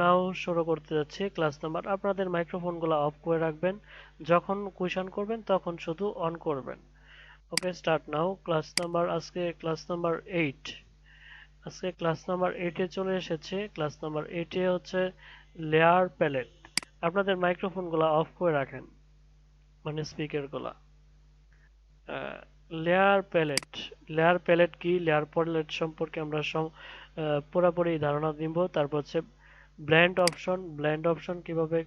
নাও শুরু করতে যাচ্ছি ক্লাস নাম্বার। আপনাদের মাইক্রোফোনগুলো অফ করে রাখবেন, যখন কুইশন করবেন তখন শুধু অন করবেন। ওকে, স্টার্ট নাও। ক্লাস নাম্বার আজকে ক্লাস নাম্বার 8। আজকে ক্লাস নাম্বার 8-এ চলে এসেছে। ক্লাস নাম্বার 8-এ হচ্ছে লেয়ার প্যালেট। আপনাদের মাইক্রোফোনগুলো অফ করে রাখেন, মানে স্পিকারগুলো। লেয়ার প্যালেট কি, লেয়ার প্যালেট সম্পর্কে আমরা পুরোপুরি ধারণা দিব। তারপর হচ্ছে ব্লেন্ড অপশন কিভাবে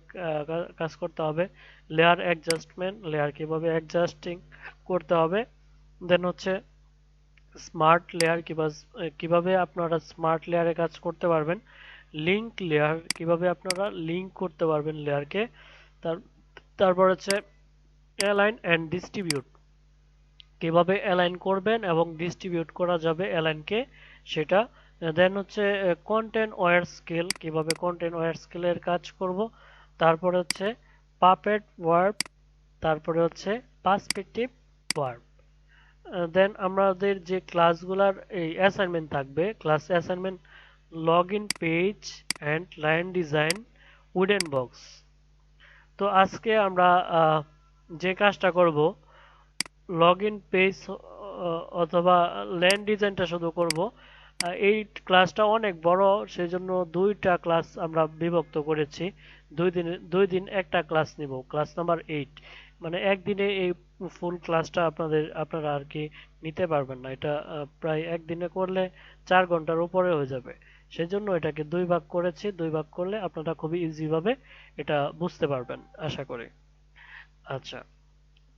কাজ করতে হবে, লেয়ার অ্যাডজাস্টমেন্ট, লেয়ার কিভাবে অ্যাডজাস্টিং করতে হবে। দেন হচ্ছে স্মার্ট লেয়ার, কিভাবে আপনারা স্মার্ট লেয়ারে কাজ করতে পারবেন। লিংক লেয়ার, কিভাবে আপনারা লিংক করতে পারবেন লেয়ারকে। তার তারপর হচ্ছে অ্যালাইন অ্যান্ড ডিস্ট্রিবিউট, কিভাবে অ্যালাইন করবেন এবং ডিস্ট্রিবিউট করা যাবে অ্যালাইনকে, সেটা। দেন হচ্ছে কন্টেন্ট ওয়্যার স্কেল, কিভাবে কন্টেন্ট ওয়্যার স্কেলের কাজ করব। তারপরে হচ্ছে পাপেট ওয়ার্ব, তারপরে হচ্ছে পার্সপেক্টিভ ওয়ার্ব। দেন আমাদের যে ক্লাসগুলার এই অ্যাসাইনমেন্ট থাকবে, class assignment log in page and line design wooden box. তো আজকে আমরা যে কাজটা করব, লগ ইন পেজ অথবা ল্যান্ড ডিজাইনটা শুধু করব। এই ক্লাসটা অনেক বড়, সেজন্য দুইটা ক্লাস আমরা বিভক্ত করেছি। 2 দিন একটা ক্লাস নিব, ক্লাস নাম্বার 8। মানে একদিনে এই ফুল ক্লাসটা আপনারা আর কি নিতে পারবেন না। এটা প্রায় একদিনে করলে 4 ঘন্টার উপরে হয়ে যাবে। সেজন্য এটাকে 2 ভাগ করেছি। 2 ভাগ করলে আপনারা খুবই ইজি ভাবে এটা বুঝতে পারবেন আশা করি। আচ্ছা,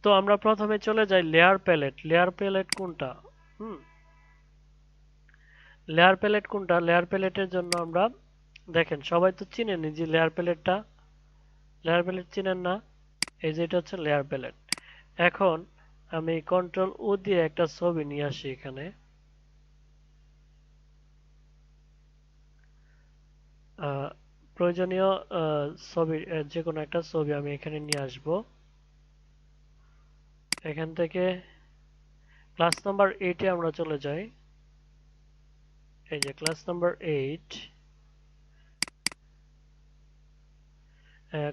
তো আমরা প্রথমে চলে যাই লেয়ার প্যালেট। লেয়ার প্যালেট কোনটা? হুম লেয়ার প্যালেট কোনটা? লেয়ার প্যালেটের জন্য আমরা, দেখেন সবাই তো চিনেনি যে লেয়ার প্যালেটটা। লেয়ার প্যালেট চিনেন না? এই যে এটা হচ্ছে লেয়ার প্যালেট। এখন আমি কন্ট্রোল ও দিয়ে একটা ছবি নিয়ে আসি এখানে। আহ, প্রয়োজনীয় ছবি, যে কোনো একটা ছবি আমি এখানে নিয়ে আসব। এখান থেকে ক্লাস নাম্বার 8-এ আমরা চলে যাই। এই যে ক্লাস নাম্বার 8।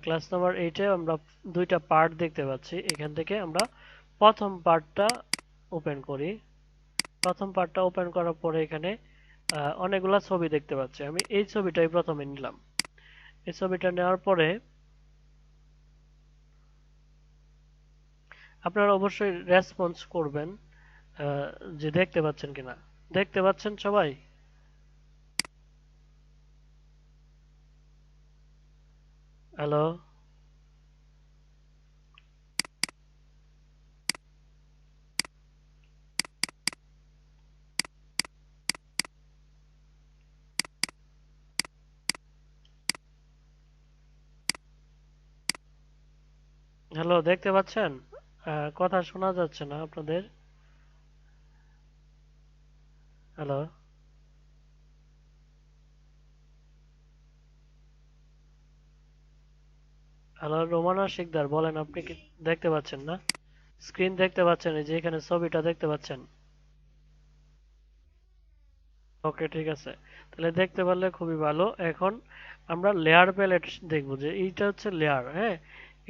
ক্লাস নাম্বার 8-এ আমরা দুইটা পার্ট দেখতে পাচ্ছি। এখান থেকে আমরা প্রথম পার্টটা ওপেন করি। প্রথম পার্টটা ওপেন করার পরে এখানে অনেকগুলা ছবি দেখতে পাচ্ছি। আমি এই ছবিটাই প্রথমে নিলাম। এই ছবিটা নেওয়ার পরে আপনারা অবশ্যই রেসপন্স করবেন আহ, যে দেখতে পাচ্ছেন কিনা। দেখতে পাচ্ছেন সবাই? হ্যালো? হ্যালো, দেখতে পাচ্ছেন? কথা শোনা যাচ্ছে না আপনাদের। হ্যালো? হ্যালো, রোমানা শিকদার বলেন, আপনি কি দেখতে পাচ্ছেন না? স্ক্রিন দেখতে পাচ্ছেন? এই যে এখানে ছবিটা দেখতে পাচ্ছেন? ওকে, ঠিক আছে। তাহলে দেখতে পারলে খুবই ভালো। এখন আমরা লেয়ার প্যালেট দেখবো, যে এইটা হচ্ছে লেয়ার। হ্যাঁ,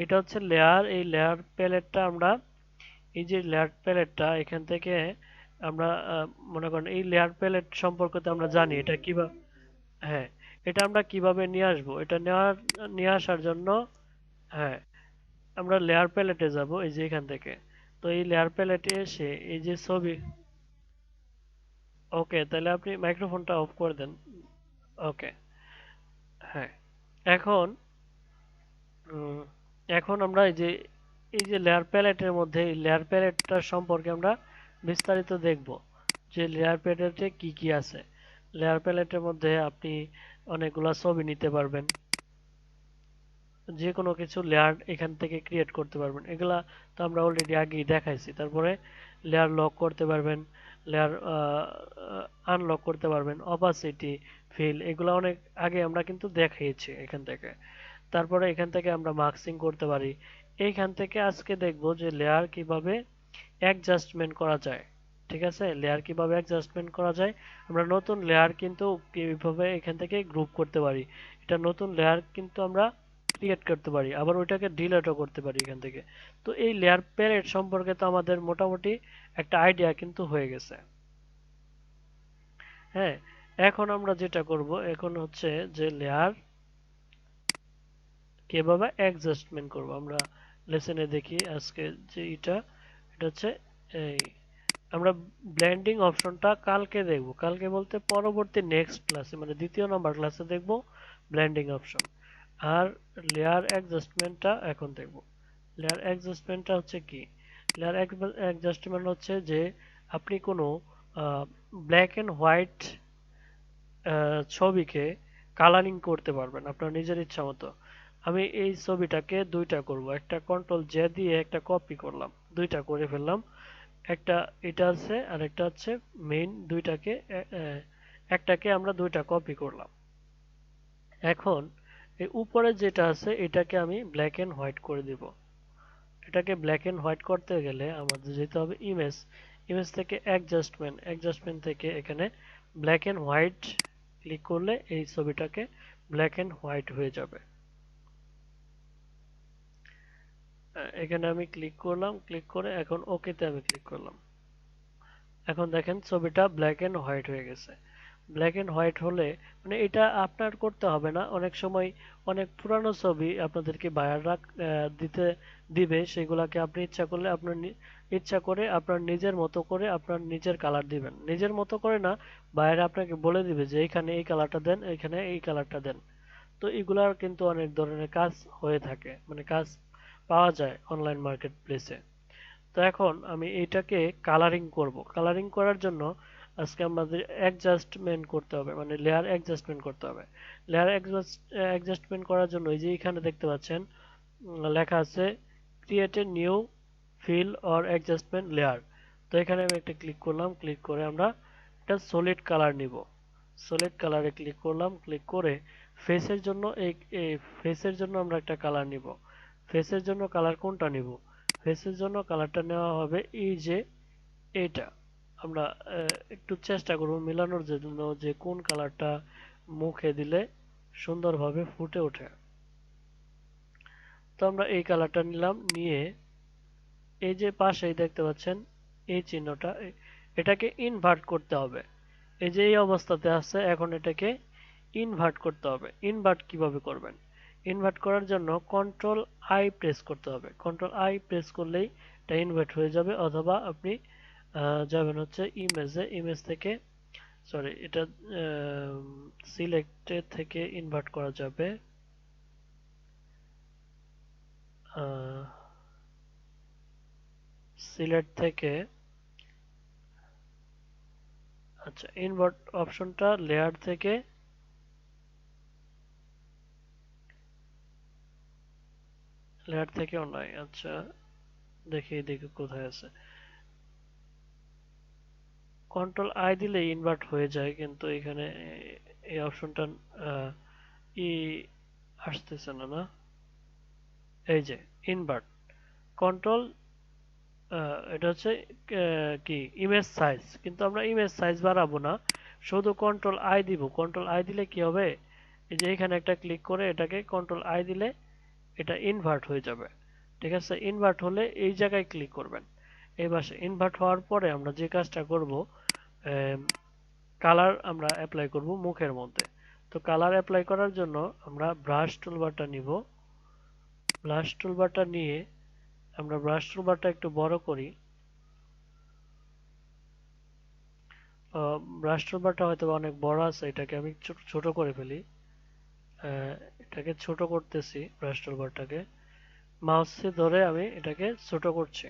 এটা হচ্ছে লেয়ার। এই লেয়ার প্যালেটটা আমরা, এই যে লেয়ার প্যালেটটা এখান থেকে আমরা মনে করেন এই লেয়ার প্যালেট সম্পর্কে তো আমরা জানি এটা কিভাবে। হ্যাঁ, এটা আমরা কিভাবে নিয়ে আসবো, এটা নিয়ে আসার জন্য, হ্যাঁ, আমরা লেয়ার প্যালেটে যাব এই যে এখান থেকে। তো এই লেয়ার প্যালেটে এসে এই যে ছবি, ওকে, তাহলে আপনি মাইক্রোফোনটা অফ করে দেন। ওকে, হ্যাঁ। এখন উম, এখন আমরা এই যে লেয়ার প্যালেটের মধ্যে, এই লেয়ার প্যালেটটা সম্পর্কে আমরা বিস্তারিত দেখব, যে লেয়ার প্যালেটে কি কি আছে। লেয়ার প্যালেটের মধ্যে আপনি অনেকগুলা ছবি নিতে পারবেন, যে কোনো কিছু লেয়ার এখান থেকে ক্রিয়েট করতে পারবেন। এগুলা তো আমরা অলরেডি আগেই দেখাইছি। তারপরে লেয়ার লক করতে পারবেন, লেয়ার আনলক করতে পারবেন, অপাসিটি, ফিল, এগুলা অনেক আগে আমরা কিন্তু দেখিয়েছি এখান থেকে। তারপরে এখান থেকে আমরা মাস্কিং করতে পারি। এইখান থেকে আজকে দেখব যে লেয়ার কিভাবে অ্যাডজাস্টমেন্ট করা যায়। ঠিক আছে, লেয়ার কিভাবে অ্যাডজাস্টমেন্ট করা যায়। আমরা নতুন লেয়ার কিন্তু কিভাবে এখান থেকে গ্রুপ করতে পারি। এটা নতুন লেয়ার কিন্তু আমরা ক্রিয়েট করতে পারি, আবার ওইটাকে ডিলিটও করতে পারি এখান থেকে। তো এই লেয়ার প্যালেট সম্পর্কে তো আমাদের মোটামুটি একটা আইডিয়া কিন্তু হয়ে গেছে। হ্যাঁ, এখন আমরা যেটা করব এখন হচ্ছে যে লেয়ার কিভাবে অ্যাডজাস্টমেন্ট করব আমরা লেসনে দেখি আজকে যে এটা হচ্ছে এই আমরা ব্লেন্ডিং অপশনটা কালকে দেখব, কালকে বলতে পরবর্তী নেক্সট ক্লাসে মানে দ্বিতীয় নম্বর ক্লাসে দেখব ব্লেন্ডিং অপশন। আর লেয়ার অ্যাডজাস্টমেন্টটা এখন দেখব। লেয়ার অ্যাডজাস্টমেন্টটা হচ্ছে কি? লেয়ার অ্যাডজাস্টমেন্ট হচ্ছে যে আপনি কোনো ব্ল্যাক এন্ড হোয়াইট ছবিকে কালারিং করতে পারবেন আপনার নিজের ইচ্ছা মতো। আমি এই ছবিটাকে দুইটা করব, একটা কন্ট্রোল জে দিয়ে একটা কপি করলাম, দুইটা করে ফেললাম। একটা এটা আছে আর একটা হচ্ছে মেইন, দুইটাকে একটাকে আমরা দুইটা কপি করলাম। এখন এই উপরে যেটা আছে এটাকে আমি ব্ল্যাক এন্ড হোয়াইট করে দিব। এটাকে ব্ল্যাক এন্ড হোয়াইট করতে গেলে আমাদের যেতে হবে ইমেজ, ইমেজ থেকে অ্যাডজাস্টমেন্ট, অ্যাডজাস্টমেন্ট থেকে এখানে ব্ল্যাক এন্ড হোয়াইট ক্লিক করলে এই ছবিটাকে ব্ল্যাক এন্ড হোয়াইট হয়ে যাবে। এখানে আমি ক্লিক করলাম, ক্লিক করে এখন ওকেতে আমি ক্লিক করলাম। এখন দেখেন ছবিটা ব্ল্যাক এন্ড হোয়াইট হয়ে গেছে। ব্ল্যাক এন্ড হোয়াইট হলে মানে এটা আপনার করতে হবে না, অনেক সময় অনেক পুরানো ছবি আপনাদেরকে বায়াররা দিতে দিবে, সেগুলাকে আপনি ইচ্ছা করলে আপনার ইচ্ছা করে আপনার নিজের মতো করে আপনার নিজের কালার দিবেন, নিজের মতো করে না, বায়ার আপনাকে বলে দিবে যে এখানে এই কালারটা দেন, এখানে এই কালারটা দেন। তো এগুলার কিন্তু অনেক ধরনের কাজ হয়ে থাকে, মানে কাজ পাওয়া যায় অনলাইন মার্কেট প্লেসে। তো এখন আমি এইটাকে কালারিং করব। কালারিং করার জন্য আজকে আমাদের অ্যাডজাস্টমেন্ট করতে হবে, মানে লেয়ার অ্যাডজাস্টমেন্ট করতে হবে। লেয়ার অ্যাডজাস্টমেন্ট করার জন্য এই যে এখানে দেখতে পাচ্ছেন লেখা আছে create a new fill or adjustment layer. তো এখানে আমি একটা ক্লিক করলাম, ক্লিক করে আমরা একটা সলিড কালার নিব। সলিড কালারে ক্লিক করলাম, ক্লিক করে ফেসের জন্য এই ফেসের জন্য আমরা একটা কালার নিব। ফেসের জন্য কালার কোনটা নিব? ফেসের জন্য কালারটা নেওয়া হবে এই যে এটা। আমরা একটু চেষ্টা করব মেলানোর জন্য যে কোন কালারটা মুখে দিলে সুন্দরভাবে ফুটে ওঠে। তো আমরা এই কালারটা নিলাম, নিয়ে এই যে পাশেই দেখতে পাচ্ছেন এই চিহ্নটা, এটাকে ইনভার্ট করতে হবে। এই যে এই অবস্থাতে আছে, এখন এটাকে ইনভার্ট করতে হবে। ইনভার্ট কিভাবে করবেন? ইনভার্ট করার জন্য কন্ট্রোল আই প্রেস করতে হবে। কন্ট্রোল আই প্রেস করলেই এটা ইনভার্ট হয়ে যাবে, অথবা আপনি যাবেন হচ্ছে ইমেজে, ইমেজ থেকে সরি এটা সিলেক্টে থেকে ইনভার্ট করা যাবে। সিলেক্ট থেকে আচ্ছা ইনভার্ট অপশনটা লেয়ার থেকে নয়। আচ্ছা দেখি দেখি কোথায় আছে। কন্ট্রোল আই দিলে ইনভার্ট হয়ে যায়, কিন্তু এখানে এই অপশনটা ই আসতেছে না। না, এই যে ইনভার্ট কন্ট্রোল, এটা হচ্ছে কি ইমেজ সাইজ, কিন্তু আমরা ইমেজ সাইজ বাড়াবো না, শুধু কন্ট্রোল আই দিব। কন্ট্রোল আই দিলে কি হবে? এই যে এখানে একটা ক্লিক করে এটাকে কন্ট্রোল আই দিলে এটা ইনভার্ট হয়ে যাবে। ঠিক আছে, ইনভার্ট হলে এই জায়গায় ক্লিক করবেন। এবার ইনভার্ট হওয়ার পরে আমরা যে কাজটা করব, কালার আমরা অ্যাপ্লাই করব মুখের মধ্যে। তো কালার অ্যাপ্লাই করার জন্য আমরা ব্রাশ টুলবারটা নিব। ব্রাশ টুলবারটা নিয়ে আমরা ব্রাশ টুলবারটা একটু বড় করি। ব্রাশ টুলবারটা হয়তো অনেক বড় আছে, এটাকে আমি ছোট করে ফেলি। এটাকে ছোট করতেছি, ব্রাশ টুলবারটাকে মাউসে ধরে আমি এটাকে ছোট করছি।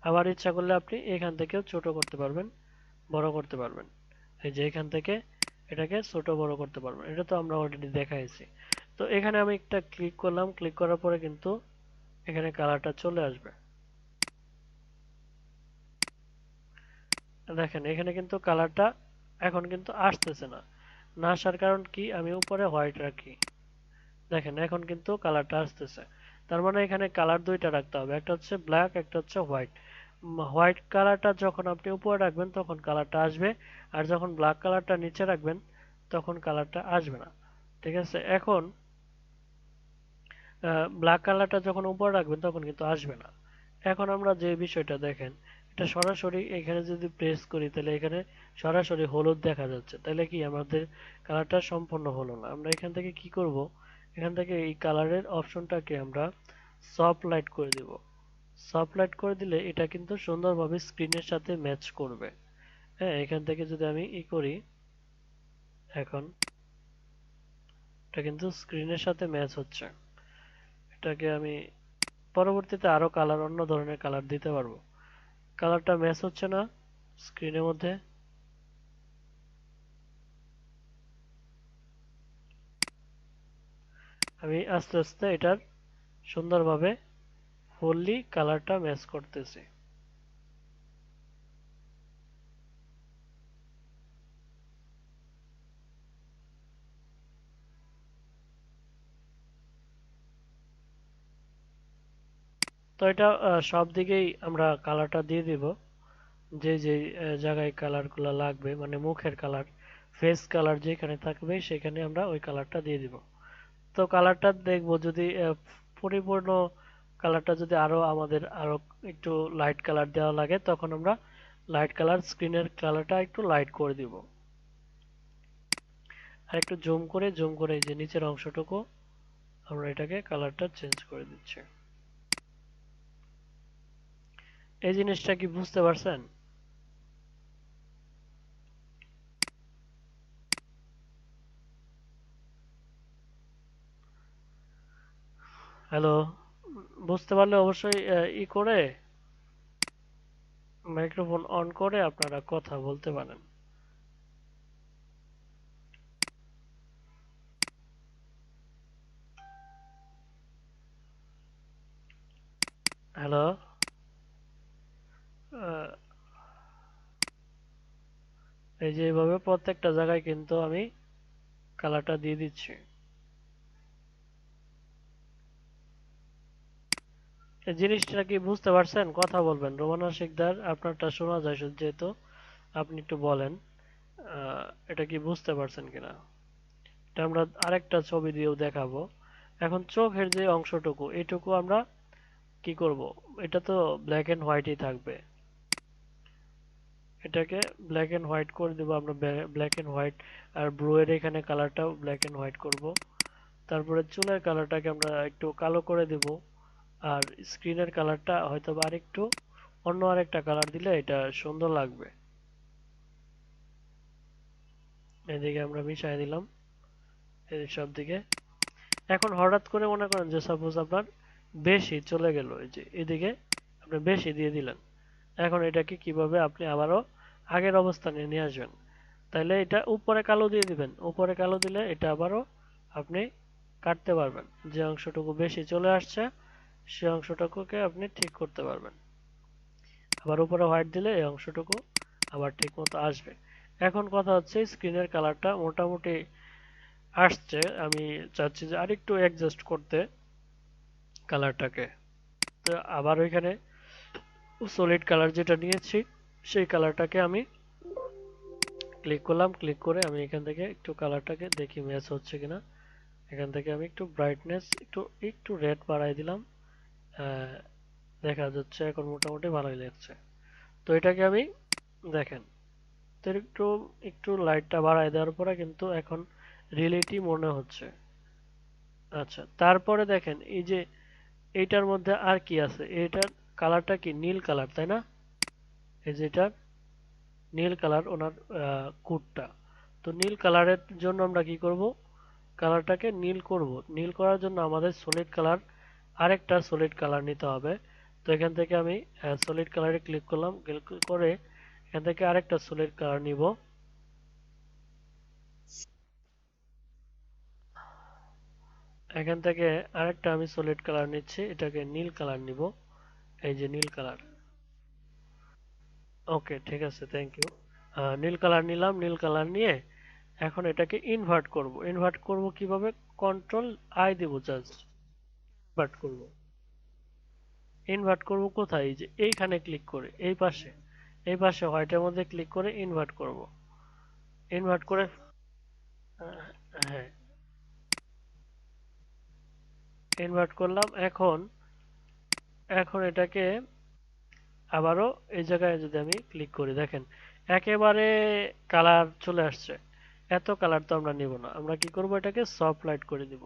আবার ইচ্ছা করলে আপনি এখান থেকেও ছোট করতে পারবেন, বড় করতে পারবেন। এই যে এখান থেকে এটাকে ছোট বড় করতে পারবেন, এটা তো আমরা অলরেডি দেখাইছি। তো এখানে আমি একটা ক্লিক করলাম, ক্লিক করার পরে কিন্তু এখানে কালারটা চলে আসবে। দেখেন এখানে কিন্তু কালারটা এখন কিন্তু আসতেছে না। না আসার কারণ কি? আমি উপরে হোয়াইট রাখি, দেখেন এখন কিন্তু কালারটা আসতেছে। তার মানে এখানে কালার দুইটা রাখতে হবে, একটা হচ্ছে ব্ল্যাক, একটা হচ্ছে হোয়াইট। হোয়াইট কালারটা যখন আপনি উপরে রাখবেন তখন কালারটা আসবে, আর যখন ব্ল্যাক কালারটা নিচে রাখবেন তখন কালারটা আসবে না। ঠিক আছে, এখন ব্ল্যাক কালারটা যখন উপরে রাখবেন তখন কিন্তু আসবে না। এখন আমরা যে বিষয়টা দেখেন, এটা সরাসরি এখানে যদি প্রেস করি তাহলে এখানে সরাসরি হলুদ দেখা যাচ্ছে, তাহলে কি আমাদের কালারটা সম্পূর্ণ হলো না। আমরা এখান থেকে কি করব, এখান থেকে এই কালারের অপশনটাকে আমরা সফট লাইট করে দিব। সফট লাইট করে দিলে এটা কিন্তু সুন্দরভাবে স্ক্রিনের সাথে ম্যাচ করবে। হ্যাঁ, এখান থেকে যদি আমি করি, এখন এটা কিন্তু স্ক্রিনের সাথে ম্যাচ হচ্ছে। এটাকে আমি পরবর্তীতে আরো কালার, অন্য ধরনের কালার দিতে পারবো। কালারটা ম্যাচ হচ্ছে না স্ক্রিনের মধ্যে। আমি আস্তে আস্তে এটার সুন্দরভাবে ফুললি কালারটা ম্যাচ করতেছি। তো এটা সব দিকেই আমরা কালারটা দিয়ে দিব, যে যে জায়গায় কালারগুলো লাগবে, মানে মুখের কালার, ফেস কালার যেখানে থাকবে সেখানে আমরা ওই কালারটা দিয়ে দিব। তো কালারটা দেখবো যদি পরিপূর্ণ কালারটা যদি আরো আমাদের আরো একটু লাইট কালার দেওয়া লাগে, তখন আমরা লাইট কালার, স্ক্রিনের কালারটা একটু লাইট করে দিব। আর একটু জুম করে এই যে নিচের অংশটুকু আমরা এটাকে কালারটা চেঞ্জ করে দিচ্ছি। এই জিনিসটা কি বুঝতে পারছেন? হ্যালো, বুঝতে পারলে অবশ্যই করে মাইক্রোফোন অন করে আপনারা কথা বলতে পারেন। হ্যালো, এই যে এইভাবে প্রত্যেকটা জায়গায় কিন্তু আমি কালারটা দিয়ে দিচ্ছি। এই জিনিসটা কি বুঝতে পারছেন? কথা বলবেন, রোমানা শিকদার, আপনারটা শোনা যায় যেহেতু, আপনি একটু বলেন এটা কি বুঝতে পারছেন কিনা। এটা আমরা আরেকটা ছবি দিয়েও দেখাবো। এখন চোখের যে অংশটুকু, এটুকু আমরা কি করব, এটা তো ব্ল্যাক এন্ড হোয়াইটই থাকবে। এটাকে ব্ল্যাক এন্ড হোয়াইট করে দেবো আমরা, ব্ল্যাক এন্ড হোয়াইট। আর ব্রু এর এখানে কালারটাও ব্ল্যাক এন্ড হোয়াইট করব। তারপরে চুলের কালারটাকে আমরা একটু কালো করে দেব। আর স্ক্রিনের কালারটা হয়তো বা আরেকটু অন্য আরেকটা কালার দিলে এটা সুন্দর লাগবে। এদিকে আমরা মিশাই দিলাম এই সব দিকে। এখন হঠাৎ করে মনে করেন যে সাপোজ আপনার বেশি চলে গেল, এই যে এদিকে আপনি বেশি দিয়ে দিলেন, এখন এটাকে কিভাবে আপনি আবারও আগের অবস্থানে নিয়ে আসবেন? তাইলে এটা উপরে কালো দিয়ে দিবেন, উপরে কালো দিলে এটা আবারও আপনি কাটতে পারবেন। যে অংশটুকু বেশি চলে আসছে সেই অংশটুকুকে আপনি ঠিক করতে পারবেন। আবার উপরে হোয়াইট দিলে এই অংশটুকু আবার ঠিক মতো আসবে। এখন কথা হচ্ছে স্ক্রিনের কালারটা মোটামুটি আসছে, আমি চাচ্ছি যে আরেকটু অ্যাডজাস্ট করতে কালারটাকে। তো আবার ওইখানে সলিড কালার যেটা নিয়েছি সেই কালারটাকে আমি ক্লিক করলাম, ক্লিক করে আমি এখান থেকে একটু কালারটাকে দেখি ম্যাচ হচ্ছে কিনা। এখান থেকে আমি একটু ব্রাইটনেস একটু একটু রেড বাড়াই দিলাম। আহ, দেখা যাচ্ছে এখন মোটামুটি ভালোই লাগছে। তো এটাকে আমি দেখেন, তো একটু একটু লাইটটা বাড়ায় দেওয়ার পরে কিন্তু এখন রিয়েলিটি মনে হচ্ছে। আচ্ছা, তারপরে দেখেন এই যে এইটার মধ্যে আর কি আছে, এইটার কালারটা কি নীল কালার, তাই না? এই যে এটা নীল কালার ওনার কোটটা। তো নীল কালারের জন্য আমরা কি করব, কালারটাকে নীল করব। নীল করার জন্য আমাদের সলিড কালার, আরেকটা সলিড কালার নিতে হবে। তো এখান থেকে আমি সলিড কালারে ক্লিক করলাম, ক্লিক করে এখান থেকে আরেকটা সলিড কালার নিব। এখান থেকে আরেকটা আমি সলিড কালার নিচ্ছি, এটাকে নীল কালার নিব। এই যে নীল কালার। ওকে, ঠিক আছে, থ্যাংক ইউ। নীল কালার নিলাম, নীল কালার নিয়ে এখন এটাকে ইনভার্ট করব। ইনভার্ট করব কিভাবে, কন্ট্রোল আই দেব, জাস্ট ইনভার্ট করব। ইনভার্ট করব কোথায়, এই যে এইখানে ক্লিক করে এই পাশে, এই পাশে হোয়াইটের মধ্যে ক্লিক করে ইনভার্ট করব। ইনভার্ট করে হ্যাঁ, ইনভার্ট করলাম। এখন এখন এটাকে আবারও এই জায়গায় যদি আমি ক্লিক করি, দেখেন একেবারে কালার চলে আসছে। এত কালার তো আমরা নিব না, আমরা কি করব, এটাকে সফট লাইট করে দিব।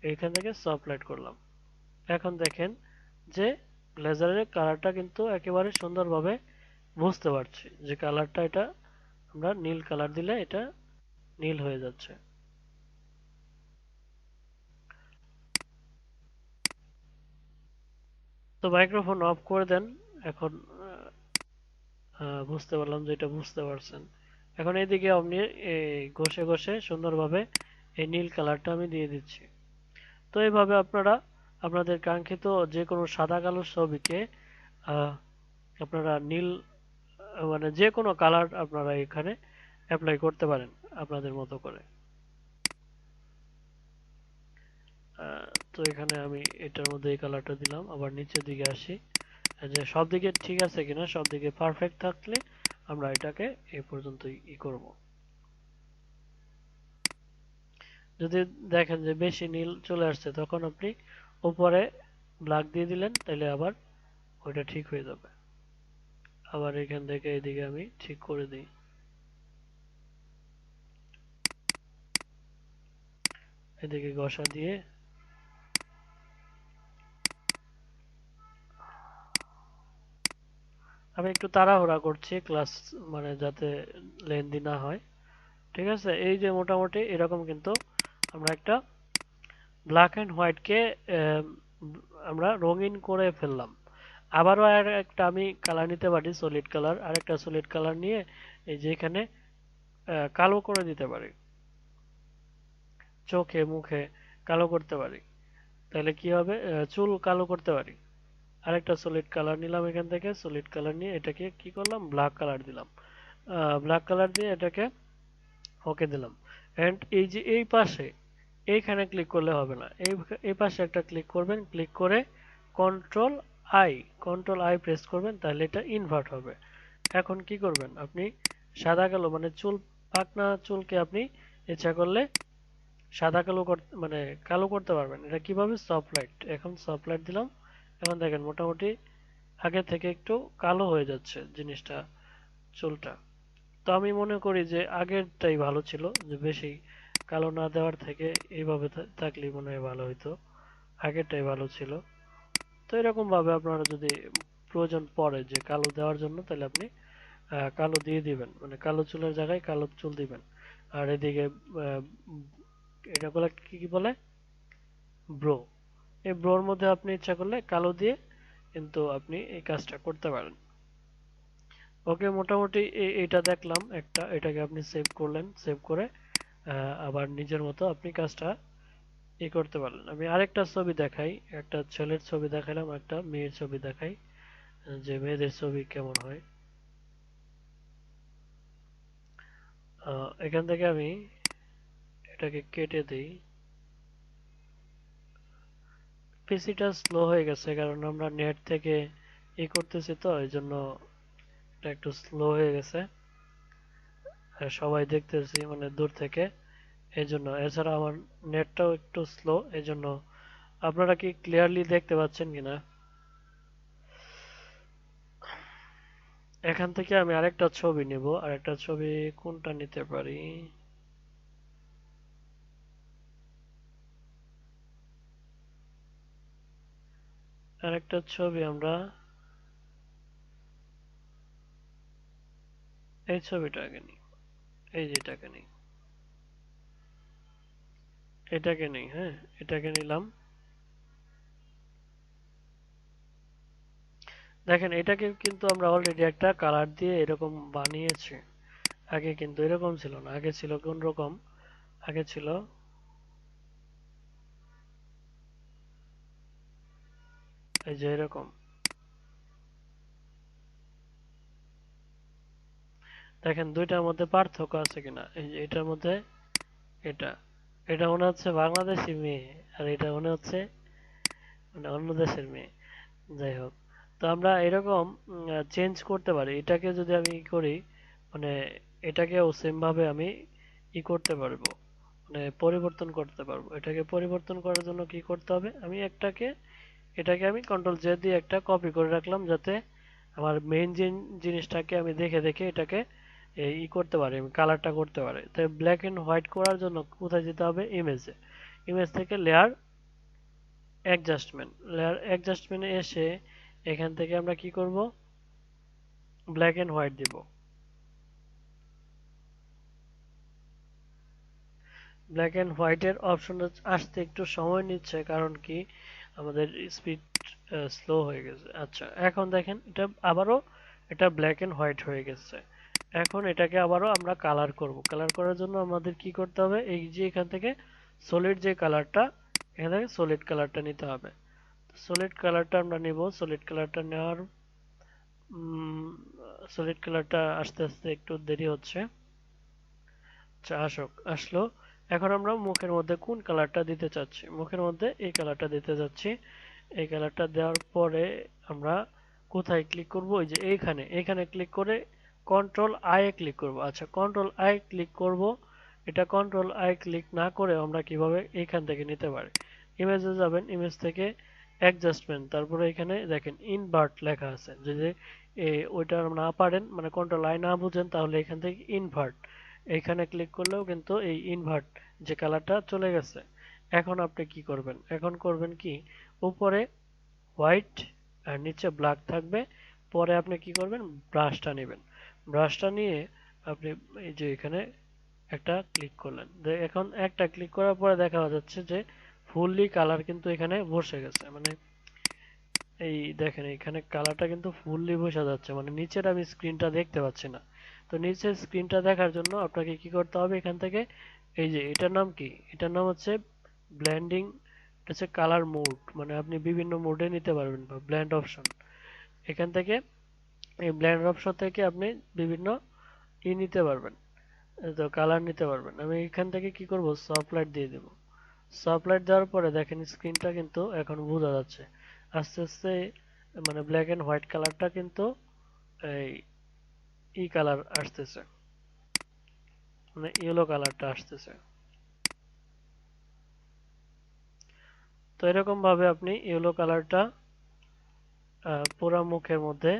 এইখান থেকে সফট লাইট করলাম। এখন দেখেন যে লেজারের কালারটা কিন্তু একেবারে সুন্দরভাবে বুঝতে পারছি যে কালারটা, এটা আমরা নীল কালার দিলে এটা নীল হয়ে যাচ্ছে। তো মাইক্রোফোন অফ করে দেন। এখন বুঝতে পারলাম যে এটা বুঝতে পারছেন। এখন এইদিকে আপনি এই ঘষে ঘষে সুন্দরভাবে এই নীল কালারটা আমি দিয়ে দিচ্ছি। তো এইভাবে আপনারা আপনাদের কাঙ্ক্ষিত যে কোনো সাদা কালো ছবিকে আহ, আপনারা নীল মানে যে কোনো কালার আপনারা এখানে অ্যাপ্লাই করতে পারেন আপনাদের মতো করে। তো এখানে আমি এটার মধ্যে এই কালারটা দিলাম, আবার নিচের দিকে আসি যে সব দিকে ঠিক আছে কিনা, সব দিকে পারফেক্ট থাকলে আমরা এটাকে এই পর্যন্তই করব। যদি দেখেন যে বেশি নীল চলে আসছে, তখন আপনি উপরে ব্ল্যাক দিয়ে দিলেন, তাহলে আবার ওইটা ঠিক হয়ে যাবে। আবার এখান থেকে এদিকে আমি ঠিক করে দিই। এদিকে ঘষা দিয়ে আমি একটু তাড়াহুড়া করছি ক্লাস, মানে যাতে লেন্দি না হয়। ঠিক আছে, এই যে মোটামুটি এরকম কিন্তু আমরা একটা ব্ল্যাক এন্ড হোয়াইটকে আমরা রঙিন করে ফেললাম। আবারও আর একটা আমি কালার নিতে পারি, সলিড কালার, আর একটা সলিড কালার নিয়ে এই যে এখানে কালো করে দিতে পারি, চোখে মুখে কালো করতে পারি। তাহলে কি হবে, চুল কালো করতে পারি। আরেকটা সলিড কালার নিলাম, এখান থেকে সলিড কালার নিয়ে এটাকে কি করলাম, ব্ল্যাক কালার দিলাম। ব্ল্যাক কালার দিয়ে এটাকে ওকে দিলাম। এন্ড এই যে এই পাশে এইখানে ক্লিক করলে হবে না, এই পাশে একটা ক্লিক করবেন, ক্লিক করে control I, control I press করবেন, তাহলে এটা ইনভার্ট হবে। এখন কি করবেন আপনি, সাদা কালো মানে চুল, পাকনা চুলকে আপনি ইচ্ছা করলে সাদা কালো মানে কালো করতে পারবেন। এটা কিভাবে, সফট লাইট, এখন সফট লাইট দিলাম। এখন দেখেন মোটামুটি আগে থেকে একটু কালো হয়ে যাচ্ছে জিনিসটা, চুলটা। তো আমি মনে করি যে আগেরটাই ভালো ছিল, যে বেশি কালো না দেওয়ার থেকে এইভাবে থাকলে মনে হয় ভালো হইতো। আগেরটাই ভালো ছিল। তো এরকম ভাবে আপনারা যদি প্রয়োজন পড়ে যে কালো দেওয়ার জন্য, তাহলে আপনি কালো দিয়ে দিবেন, মানে কালো চুলের জায়গায় কালো চুল দিবেন। আর এদিকে আহ, এটা বলে কি কি বলে, ব্রো, এই ব্রোর মধ্যে আপনি ইচ্ছা করলে কালো দিয়ে কিন্তু আপনি এই কাজটা করতে পারেন। ওকে, মোটামুটি এইটা দেখলাম একটা, এটাকে আপনি সেভ করলেন, সেভ করে আবার নিজের মতো আপনি কাজটা করতে পারলেন। আমি আরেকটা ছবি দেখাই, একটা ছেলের ছবি দেখালাম, একটা মেয়ের ছবি দেখাই, যে মেয়েদের ছবি কেমন হয়। এখান থেকে আমি এটাকে কেটে দিই। পিসিটা স্লো হয়ে গেছে, কারণ আমরা নেট থেকে করতেছি, তো এই জন্য এটা একটু স্লো হয়ে গেছে। সবাই দেখতেছি মানে দূর থেকে, এই জন্য। এছাড়া আমার নেটটাও একটু স্লো, এই জন্য। আপনারা কি ক্লিয়ারলি দেখতে পাচ্ছেন কিনা? এখান থেকে আমি আরেকটা ছবি নেব, আরেকটা ছবি কোনটা নিতে পারি, আরেকটা ছবি আমরা এই ছবিটা আগে নিই, এই যে এটাকে নিই, এটাকে নিই, হ্যাঁ, এটাকে নিলাম। দেখেন এটাকে কিন্তু আমরা অলরেডি একটা কালার দিয়ে এরকম বানিয়েছি। আগে কিন্তু এরকম ছিল না, আগে ছিল কোন রকম, আগে ছিল এই যে এরকম। দেখেন দুইটার মধ্যে পার্থক্য আছে কিনা, এই যে এটার মধ্যে, এটা এটা মনে হচ্ছে বাংলাদেশি মেয়ে, আর এটা মনে হচ্ছে মানে অন্য দেশের মেয়ে। যাই হোক, তো আমরা এরকম চেঞ্জ করতে পারি। এটাকে যদি আমি করি, মানে এটাকেও সেম ভাবে আমি করতে পারবো। মানে পরিবর্তন করতে পারবো। এটাকে পরিবর্তন করার জন্য কি করতে হবে, আমি এটাকে আমি কন্ট্রোল জে দিয়ে একটা কপি করে রাখলাম, যাতে আমার মেইন জিনিসটাকে আমি দেখে দেখে এটাকে ই করতে পারি, আমি কালারটা করতে পারি। তাই ব্ল্যাক এন্ড হোয়াইট করার জন্য কোথায় যেতে হবে, ইমেজে। ইমেজ থেকে লেয়ার অ্যাডজাস্টমেন্টে এসে এখান থেকে আমরা কি করব, ব্ল্যাক এন্ড হোয়াইট দিব। ব্ল্যাক এন্ড হোয়াইটের অপশনটা আসতে একটু সময় নিচ্ছে, কারণ কি আমাদের স্পিড স্লো হয়ে গেছে। আচ্ছা, এখন দেখেন এটা ব্ল্যাক এন্ড হোয়াইট হয়ে গেছে। এখন এটাকে আবারও আমরা কালার করব। কালার করার জন্য আমাদের কি করতে হবে, এই যে এখান থেকে সলিড যে কালারটা, এখান থেকে সলিড কালারটা নিতে হবে। সলিড কালারটা আমরা নিব। সলিড কালারটা নেওয়ার সলিড কালারটা আস্তে আস্তে একটু দেরি হচ্ছে। আচ্ছা, আসলো। এখন আমরা মুখের মধ্যে কোন কালারটা দিতে চাচ্ছি, মুখের মধ্যে এই কালারটা দিতে যাচ্ছি। এই কালারটা দেওয়ার পরে আমরা কোথায় ক্লিক করব, ওই যে এইখানে ক্লিক করে কন্ট্রোল আই এ ক্লিক করব। আচ্ছা, কন্ট্রোল আই ক্লিক করব। এটা কন্ট্রোল আই ক্লিক না করে আমরা কিভাবে এইখান থেকে নিতে পারি, ইমেজে যাবেন, ইমেজ থেকে অ্যাডজাস্টমেন্ট, তারপরে এখানে দেখেন ইনভার্ট লেখা আছে। যদি ওইটা না পারেন, মানে কন্ট্রোল আই না বুঝেন, তাহলে এখান থেকে ইনভার্ট এইখানে ক্লিক করলেও কিন্তু এই ইনভার্ট যে কালারটা চলে গেছে। এখন আপনি কি করবেন, এখন করবেন কি, উপরে হোয়াইট আর নিচে ব্ল্যাক থাকবে। পরে আপনি কি করবেন, ব্রাশটা নেবেন। ব্রাশটা নিয়ে আপনি এই যে এখানে একটা ক্লিক করলেন। এখন একটা ক্লিক করার পরে দেখা যাচ্ছে যে ফুললি কালার কিন্তু এখানে বসে গেছে। মানে এই দেখেন এখানে কালারটা কিন্তু ফুললি বোঝা যাচ্ছে, মানে নিচের আমি স্ক্রিনটা দেখতে পাচ্ছি না। তো নিচের স্ক্রিনটা দেখার জন্য আপনাকে কি করতে হবে, এখান থেকে এই যে এটার নাম কি, এটার নাম হচ্ছে ব্লেন্ডিং, এটা হচ্ছে কালার মোড, মানে আপনি বিভিন্ন মোডে নিতে পারবেন, বা ব্লেন্ড অপশন। এখান থেকে এই ব্লেন্ড অপশন থেকে আপনি বিভিন্ন নিতে পারবেন, তো কালার নিতে পারবেন। আমি এখান থেকে কি করব, সফট লাইট দিয়ে দেব। সফট লাইট দেওয়ার পরে দেখেন স্ক্রিনটা কিন্তু এখন বোঝা যাচ্ছে আস্তে আস্তে, মানে ব্ল্যাক এন্ড হোয়াইট কালারটা কিন্তু এই কালার আসতেছে, মানে ইয়েলো কালারটা আসতেছে। তো এরকম ভাবে আপনি ইয়েলো কালারটা পুরা মুখের মধ্যে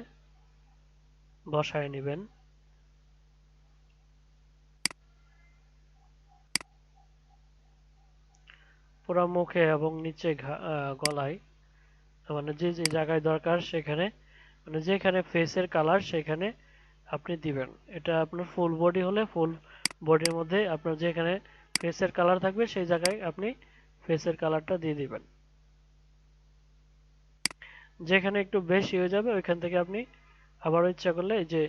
বসায় নেবেন। পুরা মুখে এবং নিচে গলায়, মানে যে যে জায়গায় দরকার সেখানে, মানে যেখানে ফেসের কালার সেখানে আপনি দিবেন। এটা আপনার ফুল বডি হলে ফুল বডির মধ্যে আপনার যেখানে ফেসের কালার থাকবে সেই জায়গায় আপনি ফেসের কালারটা দিয়ে দিবেন। যেখানে একটু বেশি হয়ে যাবে ওইখান থেকে আপনি আবারও ইচ্ছা করলে এই যে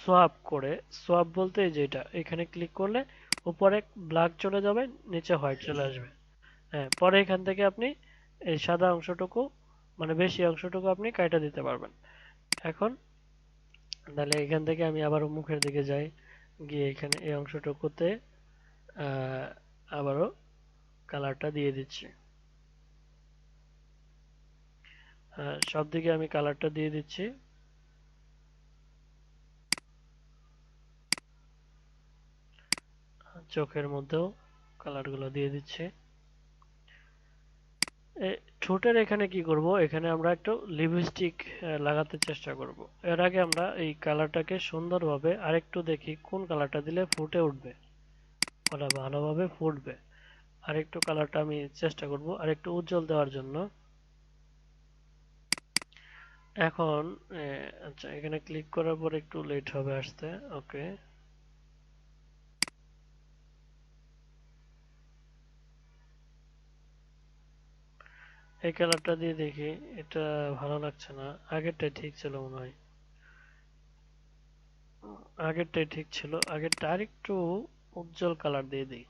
সোয়াপ করে, সোয়াপ বলতে এই যে এটা এখানে ক্লিক করলে উপরে ব্ল্যাক চলে যাবে, নিচে হোয়াইট চলে আসবে। হ্যাঁ, পরে এখান থেকে আপনি এই সাদা অংশটুকু, মানে বেশি অংশটুকু আপনি কাইটা দিতে পারবেন। এখন তাহলে এখান থেকে আমি আবারও মুখের দিকে যাই, গিয়ে এখানে এই অংশটুকুতে আহ, আবারও কালারটা দিয়ে দিচ্ছি। সব দিকে আমি কালারটা দিয়ে দিচ্ছি। চোখের মধ্যেও কালারগুলো দিয়ে দিচ্ছি। ঠোঁটের এখানে কি করব, এখানে আমরা একটু লিপস্টিক লাগাতে চেষ্টা করব। এর আগে আমরা এই কালারটাকে সুন্দরভাবে আরেকটু দেখি কোন কালারটা দিলে ফুটে উঠবে, ওটা ভালোভাবে ফুটবে। আরেকটু কালারটা আমি চেষ্টা করব আরেকটু উজ্জ্বল দেওয়ার জন্য। এখন আচ্ছা, এখানে ক্লিক করার পর একটু লেট হবে আসতে। ওকে, এই কালারটা দিয়ে দেখি, এটা ভালো লাগছে না, আগেরটাই ঠিক ছিল মনে হয়। আগেরটাই ঠিক ছিল, আগেরটা আরেকটু উজ্জ্বল কালার দিয়ে দিই।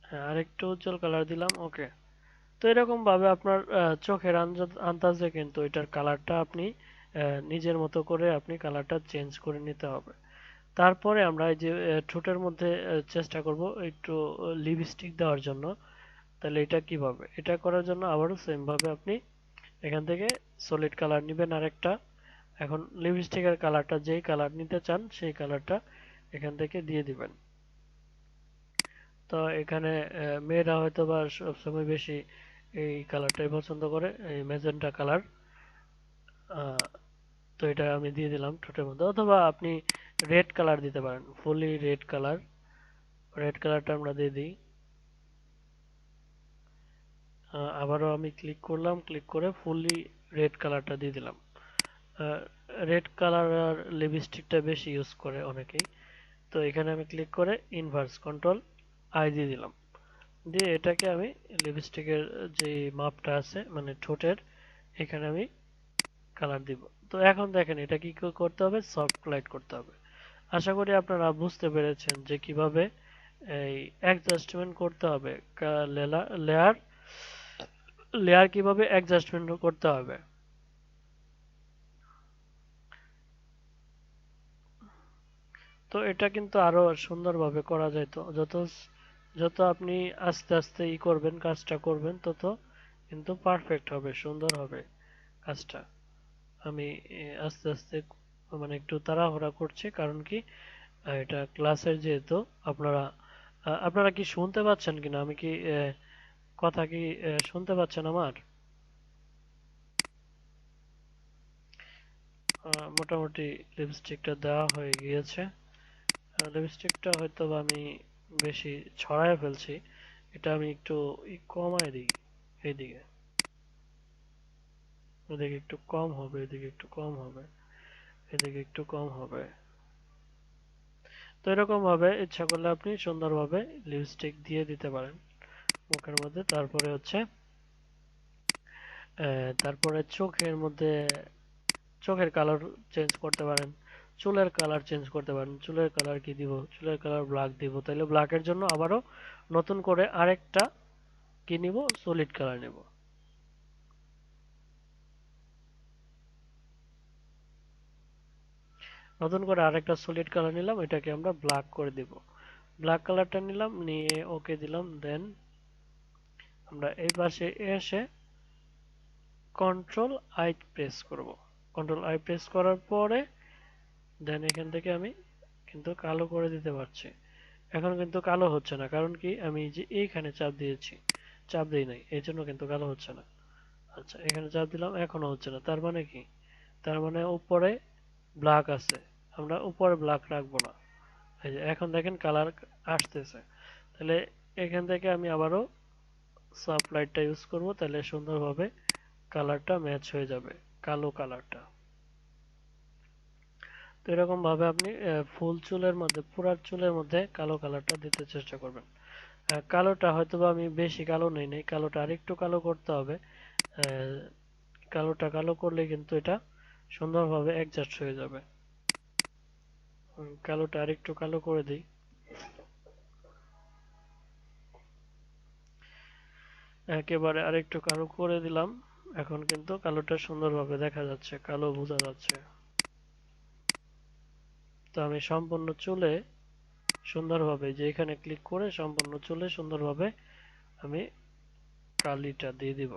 হ্যাঁ, আরেকটু উজ্জ্বল কালার দিলাম। ওকে, তো এরকম ভাবে আপনার চোখের আন্দাজে কিন্তু এটার কালারটা আপনি নিজের মতো করে আপনি কালারটা চেঞ্জ করে নিতে হবে। তারপরে আমরা এই যে ঠোঁটের মধ্যে চেষ্টা করব একটু লিপস্টিক দেওয়ার জন্য। তাহলে এটা কিভাবে, এটা করার জন্য আবারও সেম ভাবে আপনি এখান থেকে সলিড কালার নেবেন আরেকটা। এখন লিপস্টিকের কালারটা যেই কালার নিতে চান সেই কালারটা এখান থেকে দিয়ে দিবেন। তো এখানে মেয়েরা হয়তো বা সবসময় বেশি এই কালারটাই পছন্দ করে, এই ম্যাজেন্টা কালার। তো এটা আমি দিয়ে দিলাম ঠোঁটের মধ্যে, অথবা আপনি রেড কালার দিতে পারেন, ফুলি রেড কালার। রেড কালারটা আমরা দিয়ে দিই। আবারও আমি ক্লিক করলাম, ক্লিক করে ফুলি রেড কালারটা দিয়ে দিলাম। রেড কালার আর লিপস্টিকটা বেশি ইউজ করে অনেকেই। তো এখানে আমি ক্লিক করে ইনভার্স কন্ট্রোল আই দিয়ে দিলাম। দিয়ে এটাকে আমি লিপস্টিকের যে মাপটা আছে মানে ঠোঁটের, এখানে আমি কালার দিব। তো এখন দেখেন এটা কি করতে হবে, সফট লাইট করতে হবে। আশা করি আপনারা বুঝতে পেরেছেন যে কিভাবে এই অ্যাডজাস্টমেন্ট করতে হবে, লেয়ার লেয়ার কিভাবে অ্যাডজাস্টমেন্ট করতে হবে। তো এটা কিন্তু আরো সুন্দরভাবে করা যায়। তো যত যত আপনি আস্তে আস্তে করবেন, কাজটা করবেন, তত কিন্তু পারফেক্ট হবে, সুন্দর হবে কাজটা। আমি আস্তে আস্তে মানে একটু তাড়াহুড়া করছি, কারণ কি এটা ক্লাসের যেহেতু আপনারা আপনারা কি শুনতে পাচ্ছেন কিনা, আমি কি কথা কি শুনতে পাচ্ছেন আমার? মোটামুটি লিপস্টিকটা দেওয়া হয়ে গিয়েছে। লিপস্টিকটা হয়তো বা আমি বেশি ছড়ায় ফেলছি, এটা আমি একটু কমায় দিই। এইদিকে এদিকে একটু কম হবে, এদিকে একটু কম হবে, এদিকে একটু কম হবে। তো এরকম ভাবে ইচ্ছা করলে আপনি সুন্দরভাবে লিপস্টিক দিয়ে দিতে পারেন মুখের মধ্যে। তারপরে হচ্ছে তারপরে চোখের মধ্যে চোখের কালার চেঞ্জ করতে পারেন, চুলের কালার চেঞ্জ করতে পারেন। চুলের কালার কি দিব, চুলের কালার ব্ল্যাক দিব, তাহলে ব্ল্যাকের জন্য আবারও নতুন করে আরেকটা কি নিব, সলিড কালার নিব। নতুন করে আরেকটা সলিড কালার নিলাম, এটাকে আমরা ব্ল্যাক করে দিব। ব্ল্যাক কালারটা নিলাম, নিয়ে ওকে দিলাম। দেন আমরা এই পাশে এসে কন্ট্রোল আই প্রেস করব। কন্ট্রোল আই প্রেস করার পরে দেন এখান থেকে আমি কিন্তু কালো করে দিতে পারছি। এখন কিন্তু কালো হচ্ছে না, কারণ কি আমি যে এইখানে চাপ দিয়েছি, চাপ দেই নাই, এই জন্য কিন্তু কালো হচ্ছে না। আচ্ছা, এখানে চাপ দিলাম, এখনো হচ্ছে না। তার মানে কি, তার মানে উপরে ব্ল্যাক আছে, আমরা উপরে ব্ল্যাক রাখবো না। এই যে এখন দেখেন কালার আসতেছে। তাহলে এখান থেকে আমি আবারও সফট লাইটটা ইউজ করব, তাহলে সুন্দরভাবে কালারটা ম্যাচ হয়ে যাবে, কালো কালারটা। তো এরকম ভাবে আপনি ফুল চুলের মধ্যে, পুরা চুলের মধ্যে কালো কালারটা দিতে চেষ্টা করবেন। কালোটা হয়তোবা আমি বেশি কালো নেই নাই, কালোটা আরেকটু কালো করতে হবে। কালোটা কালো করলে কিন্তু এটা সুন্দরভাবে অ্যাডজাস্ট হয়ে যাবে। কালোটা আরেকটু কালো করে দিই। একেবারে আরেকটু কালো করে দিলাম। এখন কিন্তু কালোটা সুন্দরভাবে দেখা যাচ্ছে, কালো বোঝা যাচ্ছে। তো আমি সম্পূর্ণ চুলে সুন্দরভাবে যে এখানে ক্লিক করে সম্পূর্ণ চুলে সুন্দরভাবে আমি কালিটা দিয়ে দিব।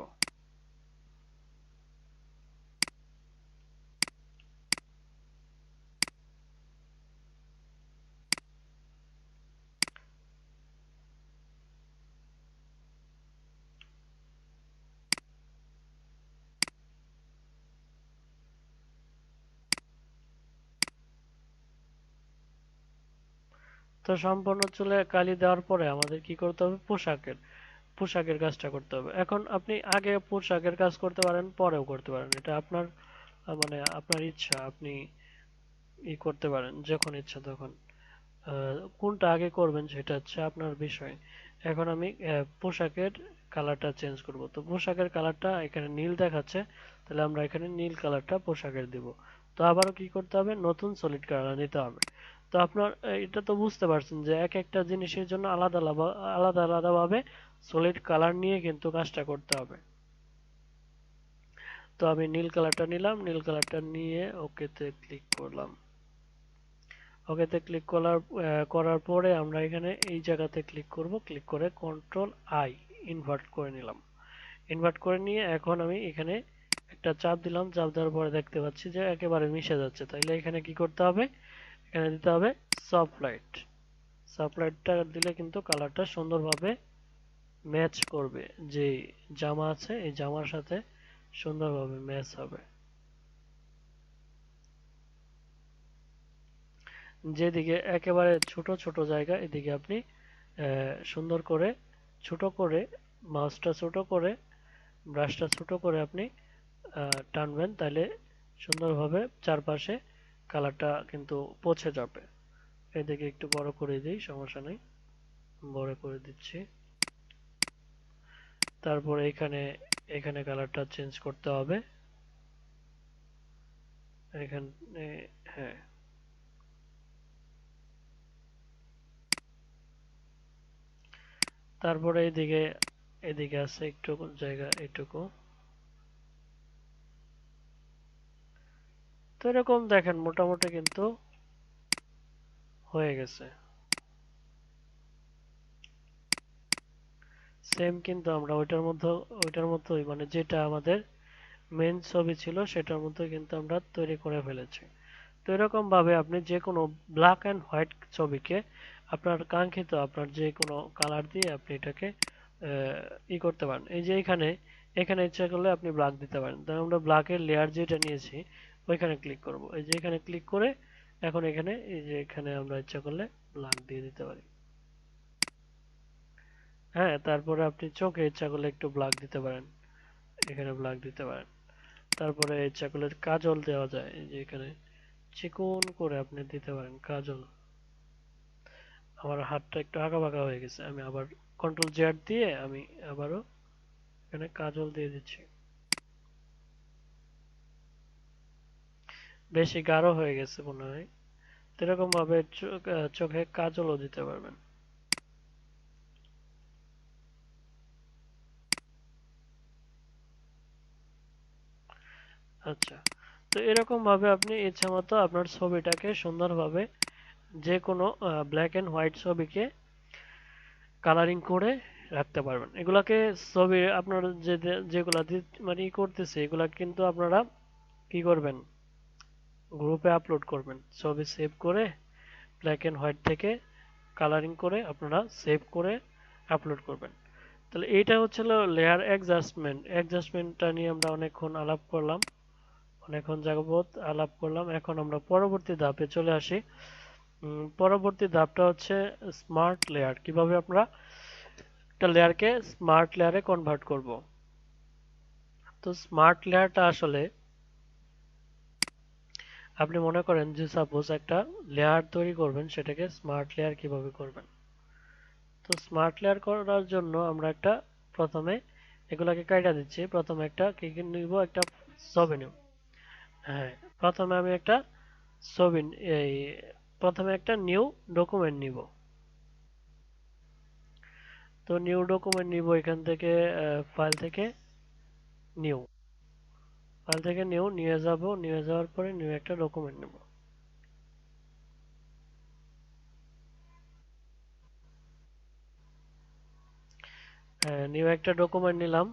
তো সম্পূর্ণ চুলে কালি দেওয়ার পরে আমাদের কি করতে হবে, পোশাকের পোশাকের কাজটা করতে হবে। এখন আপনি আগে পোশাকের কাজ করতে পারেন, পরেও করতে পারেন, এটা আপনার মানে আপনার ইচ্ছা, আপনি করতে পারেন যখন ইচ্ছা তখন। কোনটা আগে করবেন সেটা হচ্ছে আপনার বিষয়। এখন আমি পোশাকের কালারটা চেঞ্জ করব। তো পোশাকের কালারটা এখানে নীল দেখাচ্ছে, তাহলে আমরা এখানে নীল কালারটা পোশাকের দিব। তো আবারও কি করতে হবে, নতুন সলিড কালার নিতে হবে। তো আপনার এটা তো বুঝতে পারছেন যে এক একটা জিনিসের জন্য আলাদা আলাদা আলাদা আলাদা ভাবে সলিড কালার নিয়ে কিন্তু কাজটা করতে হবে। তো আমি নীল কালারটা নিলাম, নীল কালারটা নিয়ে ওকেতে ক্লিক করলাম। ওকেতে ক্লিক করার পরে আমরা এখানে এই জায়গাতে ক্লিক করব, ক্লিক করে কন্ট্রোল আই ইনভার্ট করে নিলাম। ইনভার্ট করে নিয়ে এখন আমি এখানে একটা চাপ দিলাম, চাপ দেওয়ার পরে দেখতে পাচ্ছি যে একেবারে মিশে যাচ্ছে। তাইলে এখানে কি করতে হবে, এখানে দিতে হবে সফট লাইট। সফট লাইটটা দিলে কিন্তু কালারটা সুন্দরভাবে ম্যাচ করবে, যে জামা আছে এই জামার সাথে সুন্দরভাবে ম্যাচ হবে। যেদিকে একেবারে ছোট ছোট জায়গা এদিকে আপনি সুন্দর করে ছোট করে মাউসটা ছোট করে ব্রাশটা ছোট করে আপনি টানবেন, তাহলে সুন্দরভাবে চারপাশে কালারটা কিন্তু পৌঁছে যাবে। এদিকে একটু বড় করে দিই, সমস্যা নেই, বড় করে দিচ্ছি। তারপর এখানে এখানে কালারটা চেঞ্জ করতে হবে এখানে। হ্যাঁ, তারপরে এদিকে এদিকে আছে একটু জায়গা এটুকু। তো এরকম দেখেন মোটামুটি কিন্তু হয়ে গেছে। সেম কিন্তু আমরা ওইটার মতোই, মানে যেটা আমাদের মেন ছবি ছিল সেটার মতো কিন্তু আমরা তৈরি করে ফেলেছি। তো এরকম ভাবে আপনি যে কোনো ব্ল্যাক অ্যান্ড হোয়াইট ছবিকে আপনার কাঙ্ক্ষিত আপনার যে কোনো কালার দিয়ে আপনি এটাকে করতে পারেন। এই যে এখানে এখানে ইচ্ছা করলে আপনি ব্ল্যাক দিতে পারেন। তাহলে আমরা ব্ল্যাকের লেয়ার যেটা নিয়েছি ওইখানে ক্লিক করব। এই যে এখানে ক্লিক করে এখন এখানে এই যে এখানে আমরা ইচ্ছা করলে ব্ল্যাক দিয়ে দিতে পারি। হ্যাঁ, তারপরে আপনি চোখে ইচ্ছা করলে একটু ব্ল্যাক দিতে পারেন, এখানে ব্ল্যাক দিতে পারেন। তারপরে ইচ্ছা করলে কাজল দেওয়া যায়, এই যে এখানে চিকন করে আপনি দিতে পারেন কাজল। আমার হাতটা একটু আঁকা বাঁকা হয়ে গেছে, আমি আবার কন্ট্রোল জেড দিয়ে আমি আবারও এখানে কাজল দিয়ে দিচ্ছি। বেশি গাঢ় হয়ে গেছে মনে হয়। এরকম ভাবে চোখে কাজলও দিতে পারবেন। আচ্ছা, তো এরকম ভাবে আপনি ইচ্ছা মতো আপনার ছবিটাকে সুন্দরভাবে যে কোনো ব্ল্যাক এন্ড হোয়াইট ছবিকে কালারিং করে রাখতে পারবেন। এগুলাকে ছবি আপনার যেগুলা মানে করতেছে এগুলা কিন্তু আপনারা কি করবেন, গ্রুপে আপলোড করবেন, ছবি সেভ করে ব্ল্যাক এন্ড হোয়াইট থেকে কালারিং করে আপনারা সেভ করে আপলোড করবেন। তাহলে এইটা হচ্ছিল লেয়ার অ্যাডজাস্টমেন্টটা নিয়ে আমরা অনেকক্ষণ আলাপ করলাম, অনেকক্ষণ যাবত আলাপ করলাম। এখন আমরা পরবর্তী ধাপে চলে আসি। পরবর্তী ধাপটা হচ্ছে স্মার্ট লেয়ার, কিভাবে আমরা একটা লেয়ারকে স্মার্ট লেয়ারে কনভার্ট করব। তো স্মার্ট লেয়ারটা আসলে আপনি মনে করেন যে সাপোজ একটা লেয়ার তৈরি করবেন, সেটাকে স্মার্ট লেয়ার কিভাবে করবেন। তো স্মার্ট লেয়ার করার জন্য আমরা একটা প্রথমে এগুলাকে কাইটা দিচ্ছি। প্রথমে একটা কি নিব, একটা ছবি নিব। হ্যাঁ, প্রথমে আমি একটা ছবি এই প্রথমে একটা নিউ ডকুমেন্ট নিব। তো নিউ ডকুমেন্ট নিব এখান থেকে, ফাইল থেকে নিউ, ফাইল থেকে নিউ নিয়ে যাব, নিয়ে যাওয়ার পরে নিউ একটা ডকুমেন্ট নেব। হ্যাঁ, নিউ একটা ডকুমেন্ট নিলাম।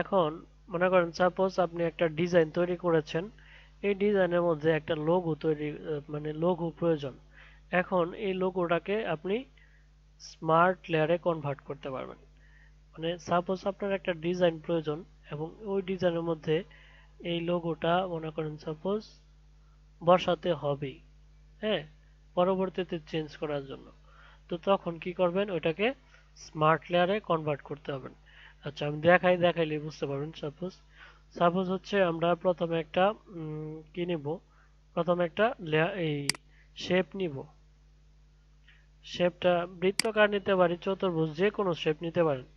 এখন মনে করেন সাপোজ আপনি একটা ডিজাইন তৈরি করেছেন, এই ডিজাইনের মধ্যে একটা লোগো তৈরি মানে লোগো প্রয়োজন। এখন এই লোগোটাকে আপনি স্মার্ট লেয়ারে কনভার্ট করতে পারবেন। মানে সাপোজ আপনার একটা ডিজাইন প্রয়োজন এবং ওই ডিজাইনের মধ্যে এই লোগোটা মনে করেন সাপোজ বসাতে হবে, হ্যাঁ, পরবর্তীতে চেঞ্জ করার জন্য। তো তখন কি করবেন, ওইটাকে স্মার্ট লেয়ারে কনভার্ট করতে হবে। আচ্ছা, আমি দেখাইলে বুঝতে পারবেন। সাপোজ সাপোজ হচ্ছে আমরা প্রথমে একটা কি নিব, প্রথমে একটা এই শেপ নিব। শেপটা বৃত্তাকার নিতে পারি, চতুর্ভুজ, যে কোনো শেপ নিতে পারেন।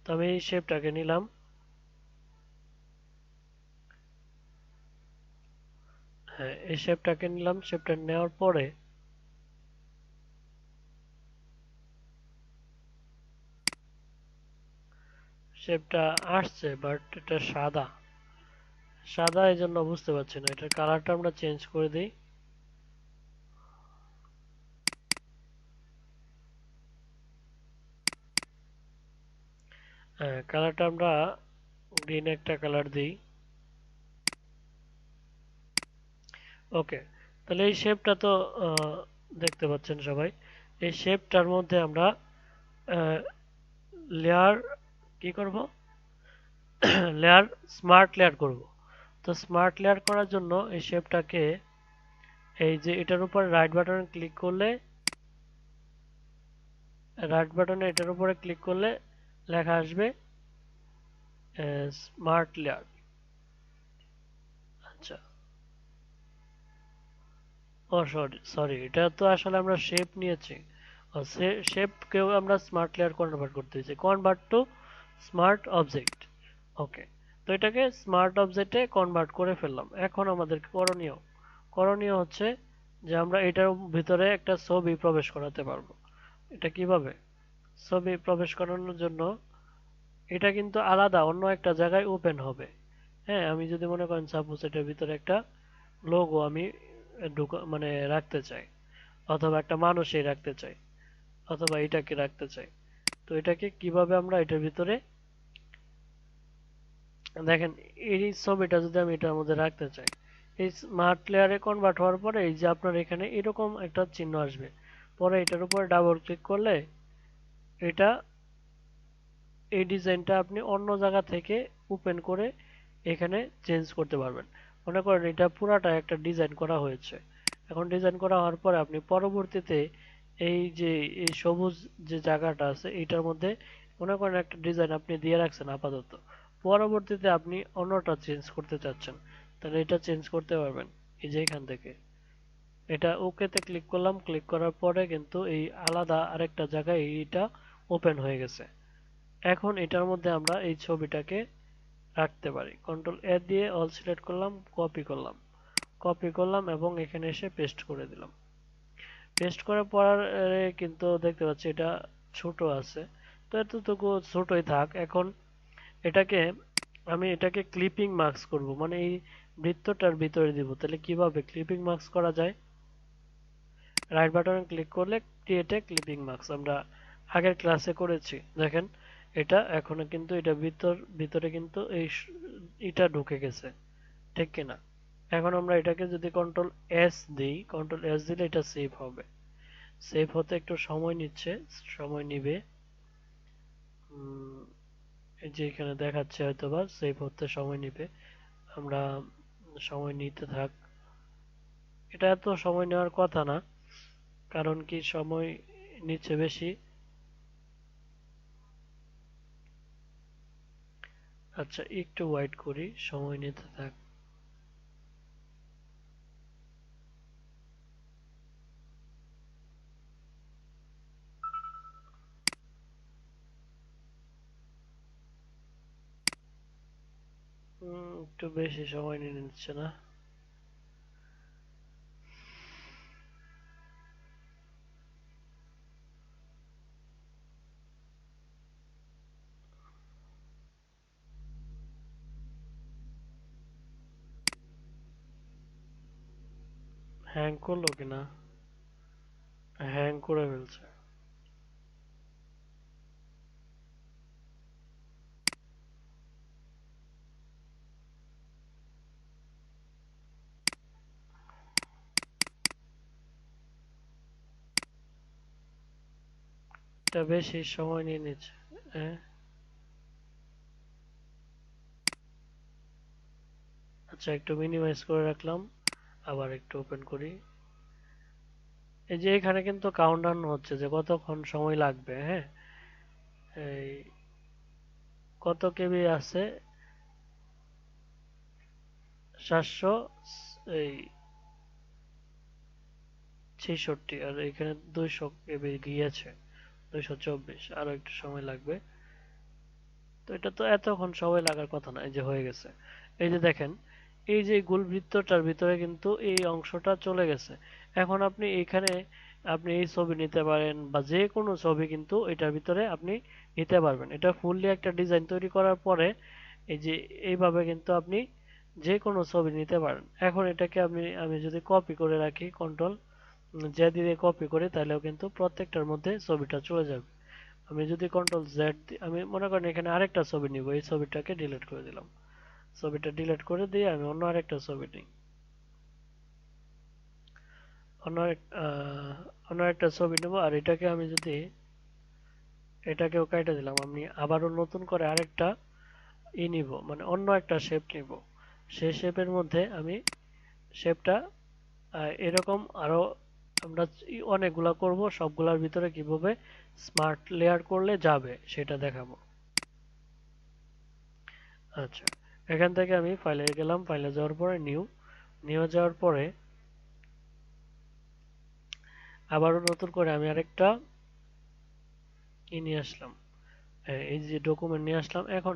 তো আমি এই শেপটাকে নিলাম। হ্যাঁ, এই শেপটাকে নিলাম। শেপটা নেওয়ার পরে শেপটা আসছে, বাট এটা সাদা সাদা, এই জন্য বুঝতে পারছি না। এটার কালারটা আমরা চেঞ্জ করে দিই। হ্যাঁ, কালারটা আমরা গ্রিন একটা কালার দিই। ওকে, তাহলে এই শেপটা তো দেখতে পাচ্ছেন সবাই। এই শেপটার মধ্যে আমরা লেয়ার কি করব, লেয়ার স্মার্ট লেয়ার করব। তো স্মার্ট লেয়ার করার জন্য এই শেপটাকে এই যে এটার উপর রাইট বাটনে ক্লিক করলে, এটার উপরে ক্লিক করলে লেখা আসবে স্মার্ট লেয়ার। আচ্ছা, ও সরি সরি, এটা তো আসলে আমরা শেপ নিয়েছি। শেপকেও আমরা স্মার্ট লেয়ার কনভার্ট করতে হয়েছে, কনভার্ট টু স্মার্ট অবজেক্ট। ওকে, তো এটাকে স্মার্ট অবজেক্টে কনভার্ট করে ফেললাম। এখন আমাদের করণীয় করণীয় হচ্ছে যে আমরা এটার ভিতরে একটা ছবি প্রবেশ করাতে পারবো। এটা কিভাবে? ছবি প্রবেশ করানোর জন্য এটা কিন্তু আলাদা অন্য একটা জায়গায় ওপেন হবে। হ্যাঁ, আমি যদি মনে করেন সাপোজ এটার ভিতরে একটা লোগো আমি মানে রাখতে চাই, অথবা একটা মানুষই রাখতে চাই, অথবা এটাকে রাখতে চাই। তো এটাকে কিভাবে আমরা এটার ভিতরে দেখেন, এই ছবিটা যদি আমি এটার মধ্যে রাখতে চাই, এই স্মার্ট লেয়ারে কনভার্ট হওয়ার পরে এই যে আপনার এখানে এরকম একটা চিহ্ন আসবে, পরে এটার উপর ডাবল ক্লিক করলে এটা এই ডিজাইনটা আপনি অন্য জায়গা থেকে ওপেন করে এখানে চেঞ্জ করতে পারবেন। মনে করেন এটা পুরাটা একটা ডিজাইন করা হয়েছে। এখন ডিজাইন করা হওয়ার পরে আপনি পরবর্তীতে এই যে এই সবুজ যে জায়গাটা আছে এটার মধ্যে মনে করেন একটা ডিজাইন আপনি দিয়ে রাখছেন আপাতত, পরবর্তীতে আপনি অন্যটা চেঞ্জ করতে চাচ্ছেন, তাহলে এটা চেঞ্জ করতে পারবেন এই যে এখান থেকে। এটা ওকেতে ক্লিক করলাম, ক্লিক করার পরে কিন্তু এই আলাদা আরেকটা জায়গায় এইটা ওপেন হয়ে গেছে। এখন এটার মধ্যে আমরা এই ছবিটাকে রাখতে পারি। কন্ট্রোল এ দিয়ে অল সিলেক্ট করলাম, কপি করলাম এবং এখানে এসে পেস্ট করে দিলাম। পেস্ট করার পর কিন্তু দেখতে পাচ্ছি এটা ছোট আছে, তো এতটুকু ছোটই থাক। এখন এটাকে এটাকে ক্লিপিং মার্কস করব, মানে এই বৃত্তটার ভিতরে দিব। তাহলে কিভাবে ক্লিপিং মার্কস করা যায়? রাইট বাটনে ক্লিক করলে ক্রিয়েট এ ক্লিপিং মার্কস, আমরা আগের ক্লাসে করেছি। দেখেন এটা এখনো কিন্তু এটা ভিতরে কিন্তু এটা ঢুকে গেছে, ঠিক কিনা? এখন আমরা এটাকে যদি কন্ট্রোল এস দিই, কন্ট্রোল এস দিলে এটা সেভ হবে। সেভ হতে একটু সময় নিচ্ছে, সময় নিবে। এই যে এখানে দেখাচ্ছে হয়তোবা সেভ হতে সময় নিবে, আমরা সময় নিতে থাক। এটা এত সময় নেওয়ার কথা না, কারণ কি সময় নিচ্ছে বেশি। আচ্ছা, একটু ওয়েট করি, সময় নিতে থাক। একটু বেশি সময় নিয়ে নিচ্ছে না। হ্যাং করলো কিনা? হ্যাং করে ফেলছে। এটা বেশি সময় নিয়ে নিচ্ছে। হ্যাঁ, আচ্ছা, একটু মিনিমাইজ করে রাখলাম, আবার একটু ওপেন করি। এই যে এখানে কিন্তু কাউন্টডাউন হচ্ছে যে কতক্ষণ সময় লাগবে। হ্যাঁ, এই কত কেবি আছে? 700 এই 66, আর এখানে 200 কেবি গিয়েছে, 224, আরো একটু সময় লাগবে। তো এটা তো এতক্ষণ সময় লাগার কথা না, এই যে হয়ে গেছে। এই যে দেখেন, এই যে গোল বৃত্তটার ভিতরে কিন্তু এই অংশটা চলে গেছে। এখন আপনি এখানে আপনি এই ছবি নিতে পারেন বা যে কোনো ছবি কিন্তু এটার ভিতরে আপনি নিতে পারবেন। এটা ফুললি একটা ডিজাইন তৈরি করার পরে এই যে এইভাবে কিন্তু আপনি যে কোনো ছবি নিতে পারেন। এখন এটাকে আমি যদি কপি করে রাখি, কন্ট্রোল জে দিয়ে কপি করি, তাহলেও কিন্তু প্রত্যেকটার মধ্যে ছবিটা চলে যাবে। আমি যদি কন্ট্রোল জেড, আমি মনে করেন এখানে আরেকটা ছবি নিব, এই ছবিটাকে ডিলিট করে দিলাম, ছবিটা ডিলিট করে দিয়ে আমি অন্য আরেকটা ছবি নিই, অন্য অন্য একটা ছবি নেব। আর এটাকে আমি যদি এটাকেও কেটে দিলাম, আমি আবারও নতুন করে আরেকটা নিব, মানে অন্য একটা শেপ নিব। সেই শেপের মধ্যে আমি শেপটা এরকম আরো আমরা অনেকগুলা করব, সবগুলার ভিতরে কিভাবে স্মার্ট লেয়ার করলে যাবে সেটা দেখাবো। আচ্ছা, এখান থেকে আমি ফাইলে গেলাম, ফাইলে যাওয়ার পরে নিউ যাওয়ার পরে আবারও নতুন করে আমি আরেকটা নিয়ে আসলাম, এই যে ডকুমেন্ট নিয়ে আসলাম। এখন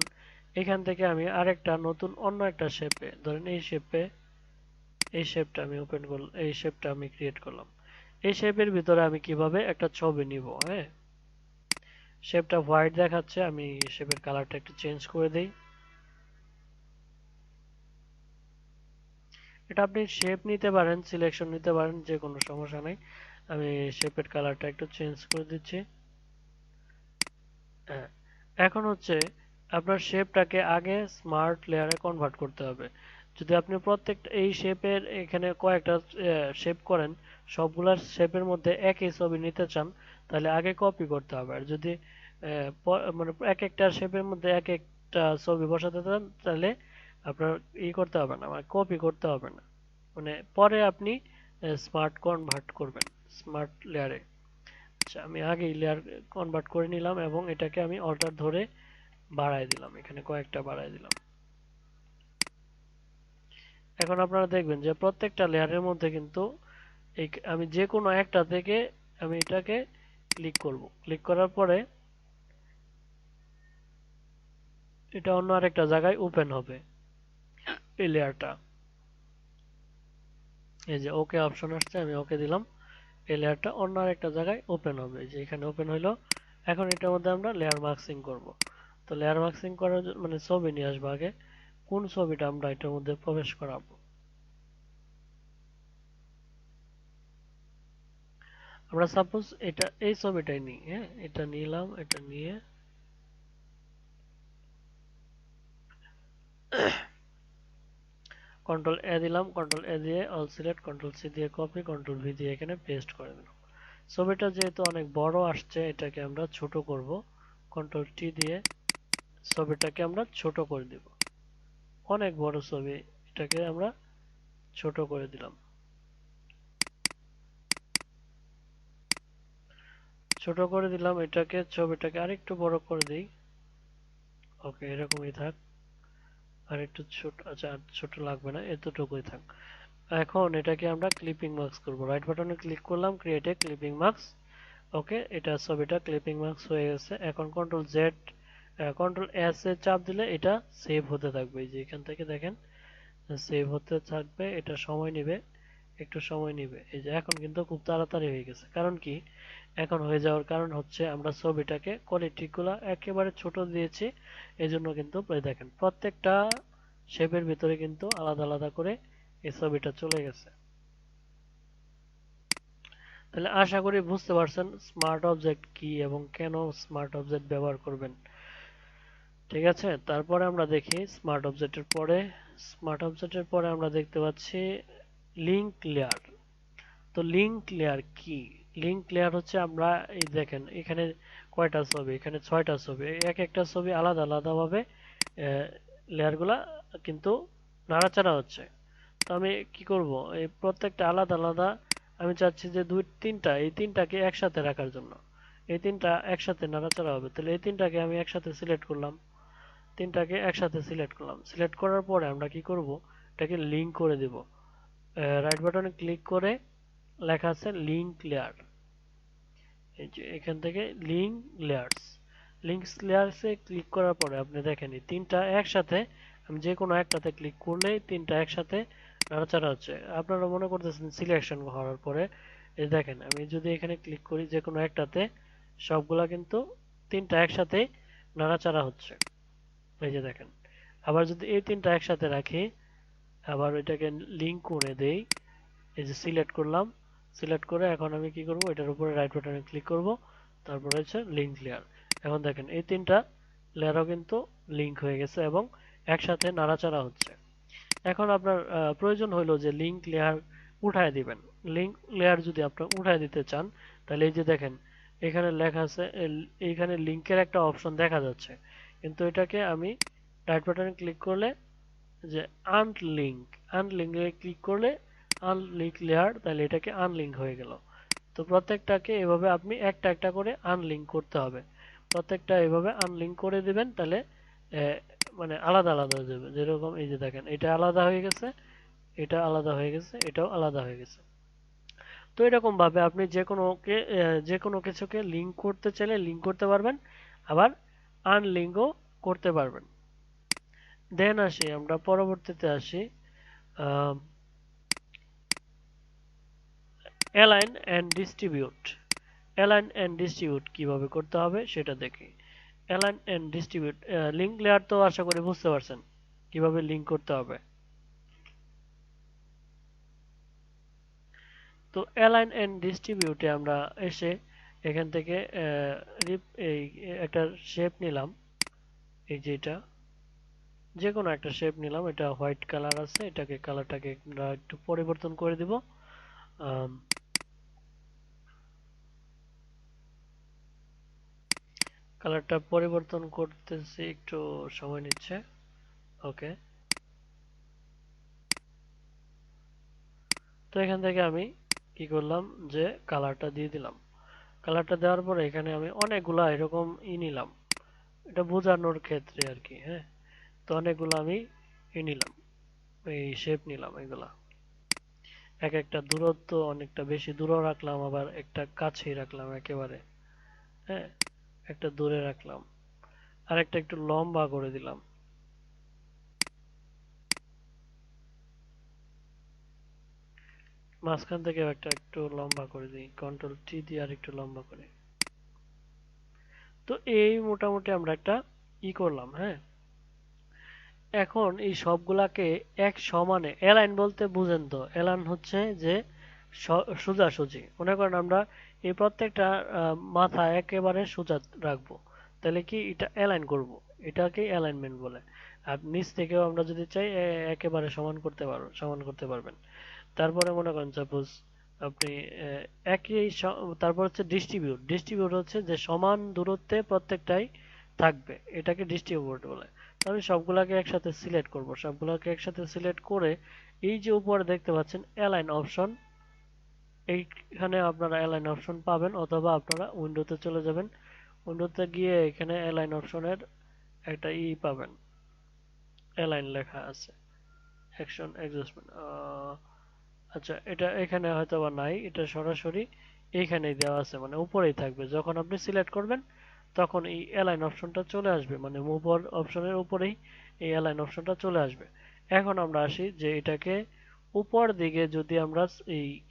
এখান থেকে আমি আরেকটা নতুন অন্য একটা শেপে, ধরেন এই শেপটা আমি ওপেন করলাম, এই শেপটা আমি ক্রিয়েট করলাম। এই শেপের ভিতরে আমি কিভাবে একটা ছবি নিব, হ্যাঁ, শেপটা হোয়াইট দেখাচ্ছে, আমি শেপের কালারটা একটু চেঞ্জ করে দেই। এটা আপনি শেপ নিতে পারেন, সিলেকশন নিতে পারেন, যে কোনো সমস্যা নেই। আমি শেপের কালারটা একটু চেঞ্জ করে দিচ্ছি। হ্যাঁ, এখন হচ্ছে আপনার শেপটাকে আগে স্মার্ট লেয়ারে কনভার্ট করতে হবে। যদি আপনি প্রত্যেকটা এই শেপের এখানে কয়েকটা শেপ করেন, সবগুলা শেপের মধ্যে একই ছবি নিতে চান, তাহলে আগে কপি করতে হবে। আর যদি মানে এক একটা শেপের মধ্যে এক একটা ছবি বসাতে চান, তাহলে আপনার করতে হবে না, মানে কপি করতে হবে না, মানে পরে আপনি স্মার্ট কনভার্ট করবেন স্মার্ট লেয়ারে। আচ্ছা, আমি আগেই লেয়ার কনভার্ট করে নিলাম এবং এটাকে আমি অল্টার ধরে বাড়ায় দিলাম, এখানে কয়েকটা বাড়ায় দিলাম। এখন আপনারা দেখবেন যে প্রত্যেকটা লেয়ারের মধ্যে কিন্তু আমি যে কোনো একটা থেকে আমি এটাকে ক্লিক করব, ক্লিক করার পরে এটা অন্য আরেকটা জায়গায় ওপেন হবে, এই লেয়ারটা। এই যে ওকে অপশন আসছে, আমি ওকে দিলাম, এই লেয়ারটা অন্য আরেকটা জায়গায় ওপেন হবে, এই যে এখানে ওপেন হইলো। এখন এটার মধ্যে আমরা লেয়ার মাস্কিং করব। তো লেয়ার মাস্কিং করার মানে ছবি নিয়ে আসবো আগে, কোন ছবিটা আমরা এটার মধ্যে প্রবেশ করাবো। আমরা সাপোজ এটা এই ছবিটাই নিই, হ্যাঁ, এটা নিলাম, এটা নিয়ে কন্ট্রোল এ দিলাম, কন্ট্রোল এ দিয়ে অল সিলেক্ট, কন্ট্রোল সি দিয়ে কপি, কন্ট্রোল ভি দিয়ে এখানে পেস্ট করে দিলাম। ছবিটা যেহেতু অনেক বড় আসছে, এটাকে আমরা ছোট করব, কন্ট্রোল টি দিয়ে ছবিটাকে আমরা ছোট করে দিব। অনেক বড় ছবি, এটাকে আমরা ছোট করে দিলাম। ছোট করে দিলাম এটাকে, ছবিটাকে আরেকটু বড় করে দিই। ওকে, এরকমই থাক। আর একটু ছোট, আচ্ছা আর ছোট লাগবে না, এতটুকুই থাক। এখন এটাকে আমরা ক্লিপিং মাস্ক করব, রাইট বাটনে ক্লিক করলাম, ক্রিয়েট এ ক্লিপিং মাস্ক। ওকে, এটা ছবিটা ক্লিপিং মাস্ক হয়ে গেছে। এখন control Z, control S A চাপ দিলে এটা সেভ হতে থাকবে, এই যে এখান থেকে দেখেন সেভ হতে থাকবে। এটা সময় নেবে, একটু সময় নেবে। এই যে এখন কিন্তু খুব তাড়াতাড়ি হয়ে গেছে। কারণ কি, এখন হয়ে যাওয়ার কারণ হচ্ছে আমরা ছবিটাকে কোয়ালিটি গুলা একেবারে ছোট দিয়েছি, এই জন্য কিন্তু দেখেন প্রত্যেকটা শেপের ভিতরে কিন্তু আলাদা আলাদা করে এই ছবিটা চলে গেছে। তাহলে আশা করি বুঝতে পারছেন স্মার্ট অবজেক্ট কি এবং কেন স্মার্ট অবজেক্ট ব্যবহার করবেন। ঠিক আছে, তারপরে আমরা দেখি স্মার্ট অবজেক্টের পরে আমরা দেখতে পাচ্ছি লিংক লেয়ার। তো লিংক লেয়ার কি? লিংক লেয়ার হচ্ছে আমরা এই দেখেন এখানে কয়টা ছবি, এখানে 6টা ছবি, এক একটা ছবি আলাদা আলাদা ভাবে লেয়ার গুলা কিন্তু নাড়াচাড়া হচ্ছে। তো আমি কি করব, এই প্রত্যেকটা আলাদা আলাদা আমি চাচ্ছি যে এই তিনটাকে একসাথে রাখার জন্য। এই তিনটা একসাথে নাড়াচাড়া হবে, তাহলে এই তিনটাকে আমি একসাথে সিলেক্ট করলাম, সিলেক্ট করার পরে আমরা কি করব, এটাকে লিংক করে দিব। রাইট বাটনে ক্লিক করে লেখা আছে লিংক লেয়ার, এই যে এখান থেকে লিংক লেয়ার্স, লিংকস লেয়ার্সে ক্লিক করার পরে আপনি দেখেন এই তিনটা একসাথে, আমি যে কোনো একটাতে ক্লিক করলেই তিনটা একসাথে নাড়াচাড়া হচ্ছে। আপনারা মনে করতেছেন সিলেকশন হওয়ার পরে, এই দেখেন আমি যদি এখানে ক্লিক করি যে কোনো একটাতে, সবগুলা কিন্তু তিনটা একসাথে নাড়াচাড়া হচ্ছে, এই যে দেখেন। আবার যদি এই তিনটা একসাথে রাখি, আবার এটাকে লিংক করে দেই, এই যে সিলেক্ট করলাম, সিলেক্ট করে এখন আমি কি করব, এটার উপরে রাইট বাটনে ক্লিক করব, তারপরে হচ্ছে লিংক লেয়ার। এখন দেখেন এই তিনটা লেয়ারও কিন্তু লিংক হয়ে গেছে এবং একসাথে নাড়াচাড়া হচ্ছে। এখন আপনার প্রয়োজন হইলো যে লিংক লেয়ার উঠায় দিবেন। লিংক লেয়ার যদি আপনার উঠায় দিতে চান তাহলে এই যে দেখেন এখানে লেখা আছে, এইখানে লিংকের একটা অপশন দেখা যাচ্ছে, কিন্তু এটাকে আমি রাইট বাটনে ক্লিক করলে যে আনলিঙ্ক, আনলিঙ্কে ক্লিক করলে আনলিঙ্ক লেয়ার, তাহলে এটাকে আনলিঙ্ক হয়ে গেল। তো প্রত্যেকটাকে এভাবে আপনি একটা একটা করে আনলিঙ্ক করতে হবে। প্রত্যেকটা এভাবে আনলিঙ্ক করে দিবেন, তাহলে মানে আলাদা আলাদা হয়ে যাবে। যেরকম এই যে দেখেন এটা আলাদা হয়ে গেছে, এটা আলাদা হয়ে গেছে, এটাও আলাদা হয়ে গেছে। তো এরকম ভাবে আপনি যে কোনো কিছুকে লিঙ্ক করতে চাইলে লিঙ্ক করতে পারবেন, আবার আনলিঙ্কও করতে পারবেন। দেন আসি আমরা পরবর্তীতে আসি align and distribute. Align and distribute কিভাবে করতে হবে সেটা দেখি। Align and distribute, link layer তো আশা করি বুঝতে পারছেন কিভাবে লিঙ্ক করতে হবে। তো অ্যালাইন অ্যান্ড ডিস্ট্রিবিউটে আমরা এসে এখান থেকে এই একটা শেপ নিলাম, এই যে এটা যে কোনো একটা শেপ নিলাম, এটা হোয়াইট কালার আছে, এটাকে কালারটাকে আমরা একটু পরিবর্তন করে দিব। কালারটা পরিবর্তন করতেছি, একটু সময় নিচ্ছে। ওকে, তো এখান থেকে আমি কি করলাম যে কালারটা দিয়ে দিলাম। কালারটা দেওয়ার পরে এখানে আমি অনেকগুলা এরকম নিলাম, এটা বোঝানোর ক্ষেত্রে আর কি। হ্যাঁ, তো অনেকগুলো আমি নিলাম, এই শেপ নিলাম এগুলা। এক একটা দূরত্ব অনেকটা বেশি দূরেও রাখলাম, আবার একটা কাছেই রাখলাম একেবারে। হ্যাঁ, একটা দূরে রাখলাম, আর একটা একটু লম্বা করে দিলাম। মাঝখান থেকে একটা একটু লম্বা করে দিই, কন্ট্রোল টি দিয়ে আর একটু লম্বা করে। তো এই মোটামুটি আমরা একটা করলাম। হ্যাঁ, এখন এই সবগুলাকে এক সমানে অ্যালাইন বলতে বুঝেন তো, অ্যালাইন হচ্ছে যে সোজাসুজি। মনে করেন আমরা এই প্রত্যেকটা মাথা একেবারে সোজা রাখবো, তাহলে কি এটা অ্যালাইন করব, এটাকে অ্যালাইনমেন্ট বলে। আর নিচ থেকেও আমরা যদি চাই একেবারে সমান করতে পারবেন। তারপরে মনে করেন সাপোজ আপনি একই তারপর হচ্ছে ডিস্ট্রিবিউট। ডিস্ট্রিবিউট হচ্ছে যে সমান দূরত্বে প্রত্যেকটাই থাকবে, এটাকে ডিস্ট্রিবিউট বলে। তো আমি সবগুলাকে একসাথে সিলেক্ট করব, সবগুলাকে একসাথে সিলেক্ট করে এই যে উপরে দেখতে পাচ্ছেন অ্যালাইন অপশন, এইখানে আপনারা অ্যালাইন অপশন পাবেন, অথবা আপনারা উইন্ডোতে চলে যাবেন। উইন্ডোতে গিয়ে এখানে অ্যালাইন অপশনের একটা পাবেন, অ্যালাইন লেখা আছে, অ্যাকশন অ্যাডজাস্টমেন্ট। আচ্ছা, এটা এখানে হয়তো বা নাই, এটা সরাসরি এইখানেই দেওয়া আছে, মানে উপরেই থাকবে। যখন আপনি সিলেক্ট করবেন তখন এই অ্যালাইন অপশনটা চলে আসবে, মানে মুভ অপশনের উপরেই এই অ্যালাইন অপশনটা চলে আসবে। এখন আমরা আসি যে এটাকে উপর দিকে যদি আমরা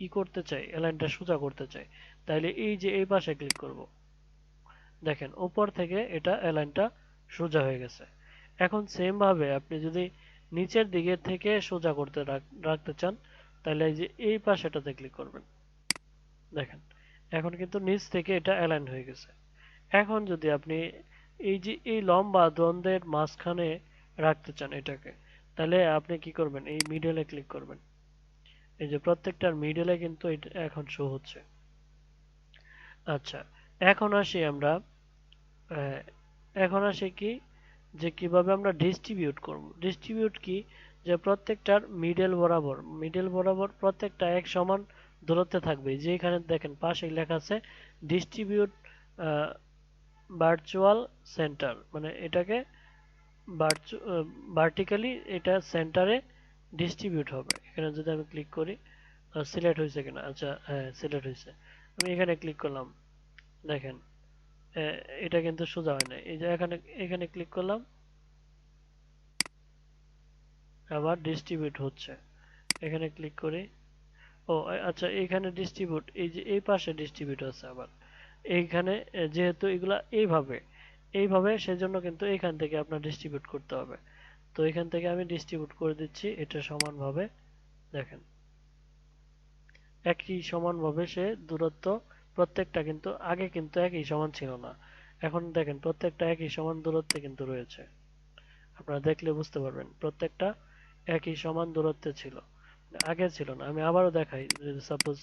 এই করতে চাই, অ্যালাইনটা সোজা করতে চাই, তাহলে এই যে এই পাশে ক্লিক করব। দেখেন উপর থেকে এটা অ্যালাইনটা সোজা হয়ে গেছে। এখন সেম ভাবে আপনি যদি নিচের দিকে থেকে সোজা করতে রাখতে চান, তাহলে এই যে এই পাশেটাতে ক্লিক করবেন। দেখেন এখন কিন্তু নিচ থেকে এটা অ্যালাইন হয়ে গেছে। এখন যদি আপনি এই যে এই লম্বা দ্বন্দ্বের মাঝখানে রাখতে চান এটাকে, তাহলে আপনি কি করবেন, এই মিডলে ক্লিক করবেন। এই যে প্রত্যেকটার মিডলে কিন্তু এটা এখন শো হচ্ছে। আচ্ছা, এখন আসি আমরা আহ, এখন আসি কি যে কিভাবে আমরা ডিস্ট্রিবিউট করব। ডিস্ট্রিবিউট কি, যে প্রত্যেকটার মিডল বরাবর প্রত্যেকটা এক সমান দূরত্বে থাকবে। যে এখানে দেখেন পাশে লেখা আছে ডিস্ট্রিবিউট ভার্চুয়াল সেন্টার, মানে এটাকে ভার্টিক্যালি এটা সেন্টারে ডিস্ট্রিবিউট হবে। এখানে যদি আমি ক্লিক করি, সিলেক্ট হয়েছে কিনা, আচ্ছা হ্যাঁ সিলেক্ট হয়েছে। আমি এখানে ক্লিক করলাম, দেখেন এটা কিন্তু সোজা হয় না। এই যে এখানে এখানে ক্লিক করলাম, আবার ডিস্ট্রিবিউট হচ্ছে। এখানে ক্লিক করি, ও আচ্ছা এখানে ডিস্ট্রিবিউট, এই যে এই পাশে ডিস্ট্রিবিউট আছে আবার এইখানে। যেহেতু এগুলা এইভাবে এইভাবে সেজন্য কিন্তু এখান থেকে আপনার ডিস্ট্রিবিউট করতে হবে। তো এখান থেকে আমি ডিস্ট্রিবিউট করে দিচ্ছি এটা সমানভাবে। দেখেন একই সমানভাবে সে দূরত্ব প্রত্যেকটা, কিন্তু আগে কিন্তু একই সমান ছিল না, এখন দেখেন প্রত্যেকটা একই সমান দূরত্বে কিন্তু রয়েছে। আপনারা দেখলে বুঝতে পারবেন প্রত্যেকটা একই সমান দূরত্বে ছিল, আগে ছিল না। আমি আবারও দেখাই, যদি সাপোজ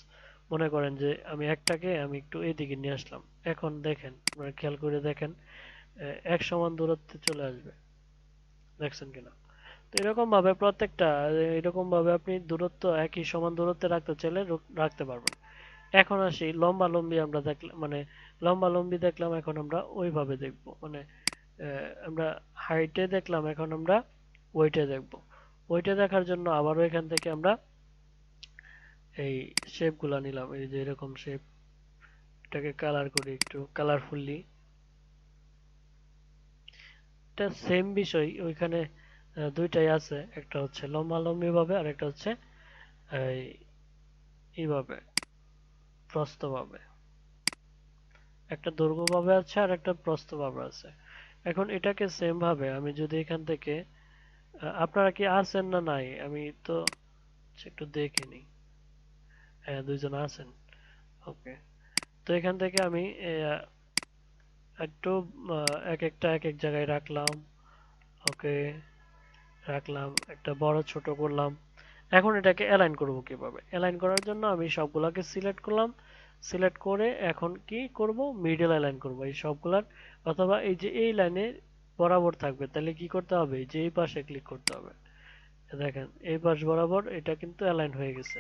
মনে করেন যে আমি একটাকে আমি একটু এইদিকে নিয়ে আসলাম, এখন দেখেন আপনারা খেয়াল করে দেখেন এক সমান দূরত্বে চলে আসবে, দেখছেন কিনা? তো এরকম ভাবে প্রত্যেকটা, এরকম ভাবে আপনি দূরত্ব একই সমান দূরত্বে রাখতে চাইলে রাখতে পারবেন। এখন আসি লম্বা লম্বি, আমরা দেখলাম মানে লম্বা লম্বি দেখলাম, এখন আমরা ওইভাবে দেখব মানে আমরা হাইটে দেখলাম, এখন আমরা ওয়েটে দেখব। ওইটা দেখার জন্য আবারও এখান থেকে আমরা এই শেপ গুলা নিলাম, এই যে এরকম শেপ, এটাকে কালার করি একটু কালারফুললি। এটা সেম বিষয় ওইখানে, দুইটাই আছে, একটা হচ্ছে লম্বালম্বি ভাবে আর একটা হচ্ছে এই এইভাবে প্রস্থ ভাবে, একটা দৈর্ঘ্য ভাবে আছে আর একটা প্রস্থ ভাবে আছে। এখন এটাকে সেম ভাবে আমি যদি এখান থেকে আপনারা কি আছেন না নাই, আমি তো একটু দেখে নিই। হ্যাঁ, দুইজন আছেন। ওকে, তো এখান থেকে আমি একটু এক একটা এক এক জায়গায় রাখলাম। ওকে, রাখলাম, একটা বড় ছোট করলাম। এখন এটাকে অ্যালাইন করব কিভাবে? অ্যালাইন করার জন্য আমি সবগুলাকে সিলেক্ট করলাম। সিলেক্ট করে এখন কি করব, মিডল অ্যালাইন করব এই সবগুলার, অথবা এই যে এই লাইনে বরাবর থাকবে, তাহলে কি করতে হবে, যে এই পাশে ক্লিক করতে হবে। দেখেন এই পাশ বরাবর এটা কিন্তু অ্যালাইন হয়ে গেছে।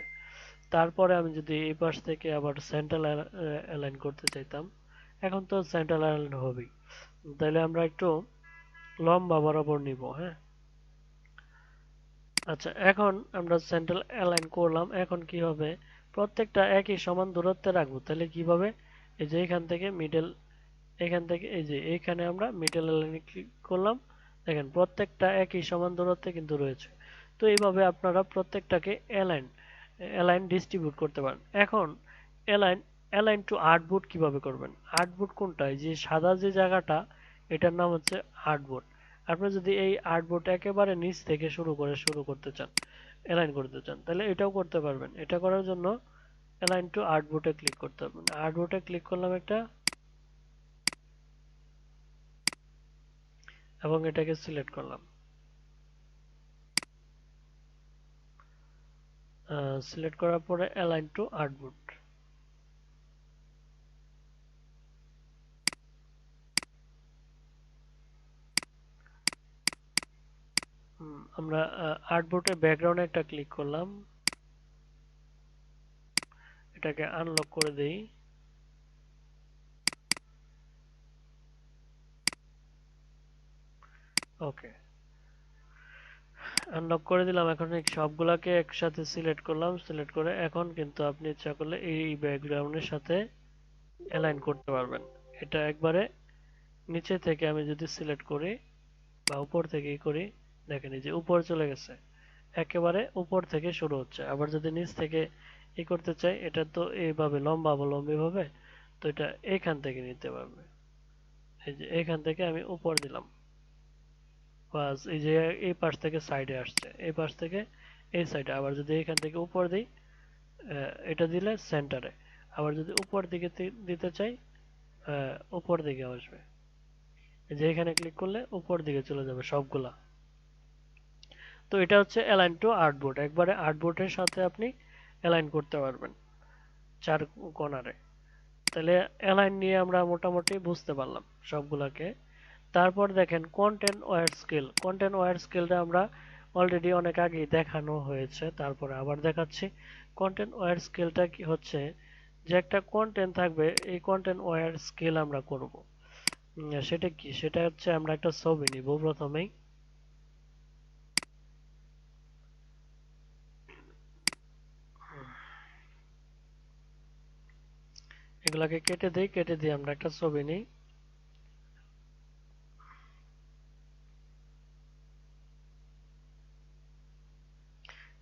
তারপরে আমি যদি এই পাশ থেকে আবার সেন্ট্রাল অ্যালাইন করতে চাইতাম, এখন তো সেন্ট্রাল অ্যালাইন হবেই। তাহলে আমরা একটু লম্বা বরাবর নিব। হ্যাঁ, আচ্ছা, এখন আমরা সেন্ট্রাল অ্যালাইন করলাম। এখন কি হবে, প্রত্যেকটা একই সমান দূরত্বে রাখবো, তাহলে কিভাবে, এই যে এখান থেকে মিডল, এখান থেকে এই যে এইখানে আমরা মিডল অ্যালাইনে ক্লিক করলাম। দেখেন প্রত্যেকটা একই সমান দূরত্বে কিন্তু রয়েছে। তো এইভাবে আপনারা প্রত্যেকটাকে অ্যালাইন অ্যালাইন ডিস্ট্রিবিউট করতে পারেন। এখন অ্যালাইন অ্যালাইন টু আর্টবোর্ড কিভাবে করবেন? আর্টবোর্ড কোনটা, এই যে সাদা যে জায়গাটা, এটার নাম হচ্ছে আর্টবোর্ড। আপনি যদি এই আর্টবোর্ড একেবারে নিচ থেকে শুরু করতে চান, অ্যালাইন করতে চান, তাহলে এটাও করতে পারবেন। এটা করার জন্য অ্যালাইন টু আর্টবোর্ডে ক্লিক করতে হবে। আর্টবোর্ডে ক্লিক করলাম একটা, এবং এটাকে সিলেক্ট করলাম। সিলেক্ট করার পরে অ্যালাইন টু আর্টবোর্ড, আমরা আর্টবোর্ডের ব্যাকগ্রাউন্ডে একটা ক্লিক করলাম, এটাকে আনলক করে দেই। ওকে, আনলক করে দিলাম। এখন এই সবগুলাকে একসাথে সিলেক্ট করলাম, সিলেক্ট করে এখন কিন্তু আপনি ইচ্ছা করলে এই ব্যাকগ্রাউন্ডের সাথে অ্যালাইন করতে পারবেন। এটা একবারে নিচে থেকে আমি যদি সিলেক্ট করি বা উপর থেকেই করি, দেখেন এই যে উপর চলে গেছে, একেবারে উপর থেকে শুরু হচ্ছে। আবার যদি নিচ থেকে ই করতে চাই, এটা তো এইভাবে লম্বা লম্বি ভাবে, তো এটা এখান থেকে নিতে পারবে। এই যে এখান থেকে আমি উপর দিলাম, বাস এই যে এই পাশ থেকে সাইডে আসছে, এই পাশ থেকে এই সাইডে। আবার যদি এখান থেকে উপর দিই, এটা দিলে সেন্টারে। আবার যদি উপর দিকে দিতে চাই, উপর দিকে আসবে। এই যে এখানে ক্লিক করলে উপর দিকে চলে যাবে সবগুলা। তো এটা হচ্ছে অ্যালাইন টু আর্টবোর্ড, একবারে আর্টবোর্ডের সাথে আপনি অ্যালাইন করতে পারবেন চার কোণারে। তাহলে অ্যালাইন নিয়ে আমরা মোটামুটি বুঝতে পারলাম সবগুলাকে। তারপর দেখেন content aware scale. Content aware স্কেলটা আমরা অলরেডি অনেক আগেই দেখানো হয়েছে, তারপরে আবার দেখাচ্ছি। কন্টেন্ট ওয়্যার স্কেলটা কি হচ্ছে, যে একটা কন্টেন্ট থাকবে, এই কন্টেন্ট ওয়্যার স্কেল আমরা করব। সেটা কি, সেটা হচ্ছে আমরা একটা ছবি নিব প্রথমেই। এগুলাকে কেটে দিই, কেটে দিয়ে আমরা একটা ছবি নিই।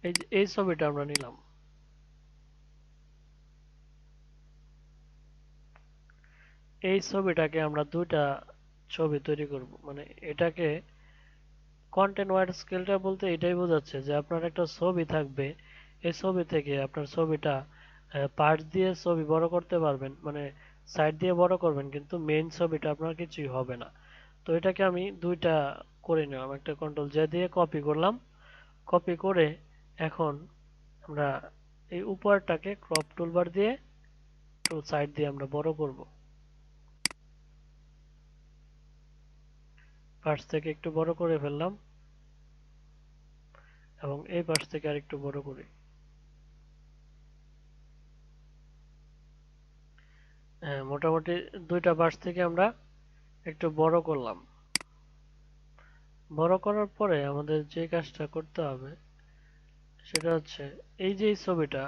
এই যে এই ছবিটা আমরা নিলাম। এই ছবিটাকে আমরা দুইটা ছবি তৈরি করব, মানে এটাকে কন্টেন্ট ওয়াইড স্কেলটা বলতে এটাই বোঝাচ্ছে যে আপনার একটা ছবি থাকবে, এই ছবি থেকে আপনার ছবিটা পার্ট দিয়ে ছবি বড় করতে পারবেন, মানে সাইড দিয়ে বড় করবেন, কিন্তু মেইন ছবিটা আপনার কিছুই হবে না। তো এটাকে আমি দুইটা করে নিলাম, একটা কন্ট্রোল জে দিয়ে কপি করলাম, কপি করে এখন আমরা এই উপরটাকে ক্রপ টুলবার দিয়ে একটু সাইড দিয়ে আমরা বড় করব, পাশ থেকে একটু বড় করে ফেললাম এবং এই পাশ থেকে আরেকটু বড় করি। হ্যাঁ, মোটামুটি দুইটা পাশ থেকে আমরা একটু বড় করলাম। বড় করার পরে আমাদের যে কাজটা করতে হবে সেটা হচ্ছে এই যে এই ছবিটা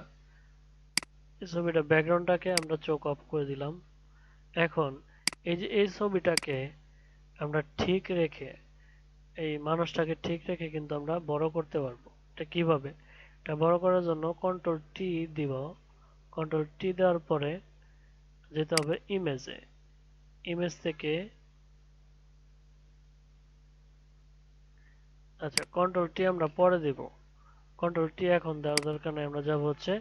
ব্যাকগ্রাউন্ডটাকে আমরা চোখ অফ করে দিলাম। এখন এই যে এই ছবিটাকে আমরা ঠিক রেখে, এই মানুষটাকে ঠিক রেখে কিন্তু আমরা বড় করতে পারবো। এটা কিভাবে? এটা বড় করার জন্য কন্ট্রোল টি দিব। কন্ট্রোল টি দেওয়ার পরে যেতে হবে ইমেজে। ইমেজ থেকে আচ্ছা, কন্ট্রোল টি আমরা পরে দিব। কন্ট্রোল টি এখন দেওয়ার দরকার নেই, আমরা যাব হচ্ছে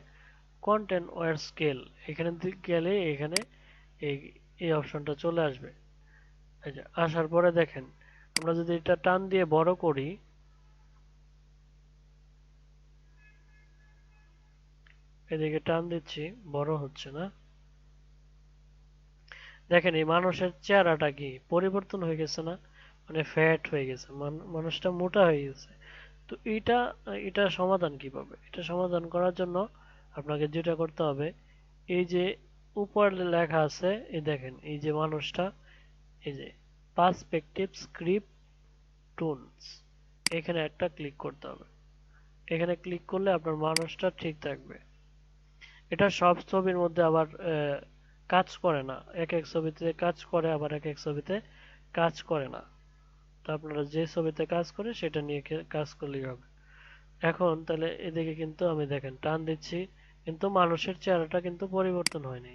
কন্টেন্ট ওয়্যার স্কেল। এখানে গেলে এখানে এই এই অপশনটা চলে আসবে। এই যে আসার পরে দেখেন, আমরা যদি এটা টান দিয়ে বড় করি, এদিকে টান দিচ্ছি, বড় হচ্ছে না। দেখেন এই মানুষের চেহারাটা কি পরিবর্তন হয়ে গেছে না? মানে ফ্যাট হয়ে গেছে, মানুষটা মোটা হয়ে গেছে। তো এটা সমাধান কিভাবে? এটা সমাধান করার জন্য আপনাকে যেটা করতে হবে, এই যে উপরে লেখা আছে, এই দেখেন এই যে মানুষটা, এই যে পার্সপেক্টিভ স্ক্রিপ্ট টুলস, এখানে একটা ক্লিক করতে হবে। এখানে ক্লিক করলে আপনার মানুষটা ঠিক থাকবে। এটা সব ছবির মধ্যে আবার কাজ করে না, এক এক ছবিতে কাজ করে, আবার এক এক ছবিতে কাজ করে না। তো আপনারা যে ছবিতে কাজ করে সেটা নিয়ে কাজ করলেই হবে। এখন তাহলে এদিকে কিন্তু আমি দেখেন টান দিচ্ছি, কিন্তু মানুষের চেহারাটা কিন্তু পরিবর্তন হয়নি।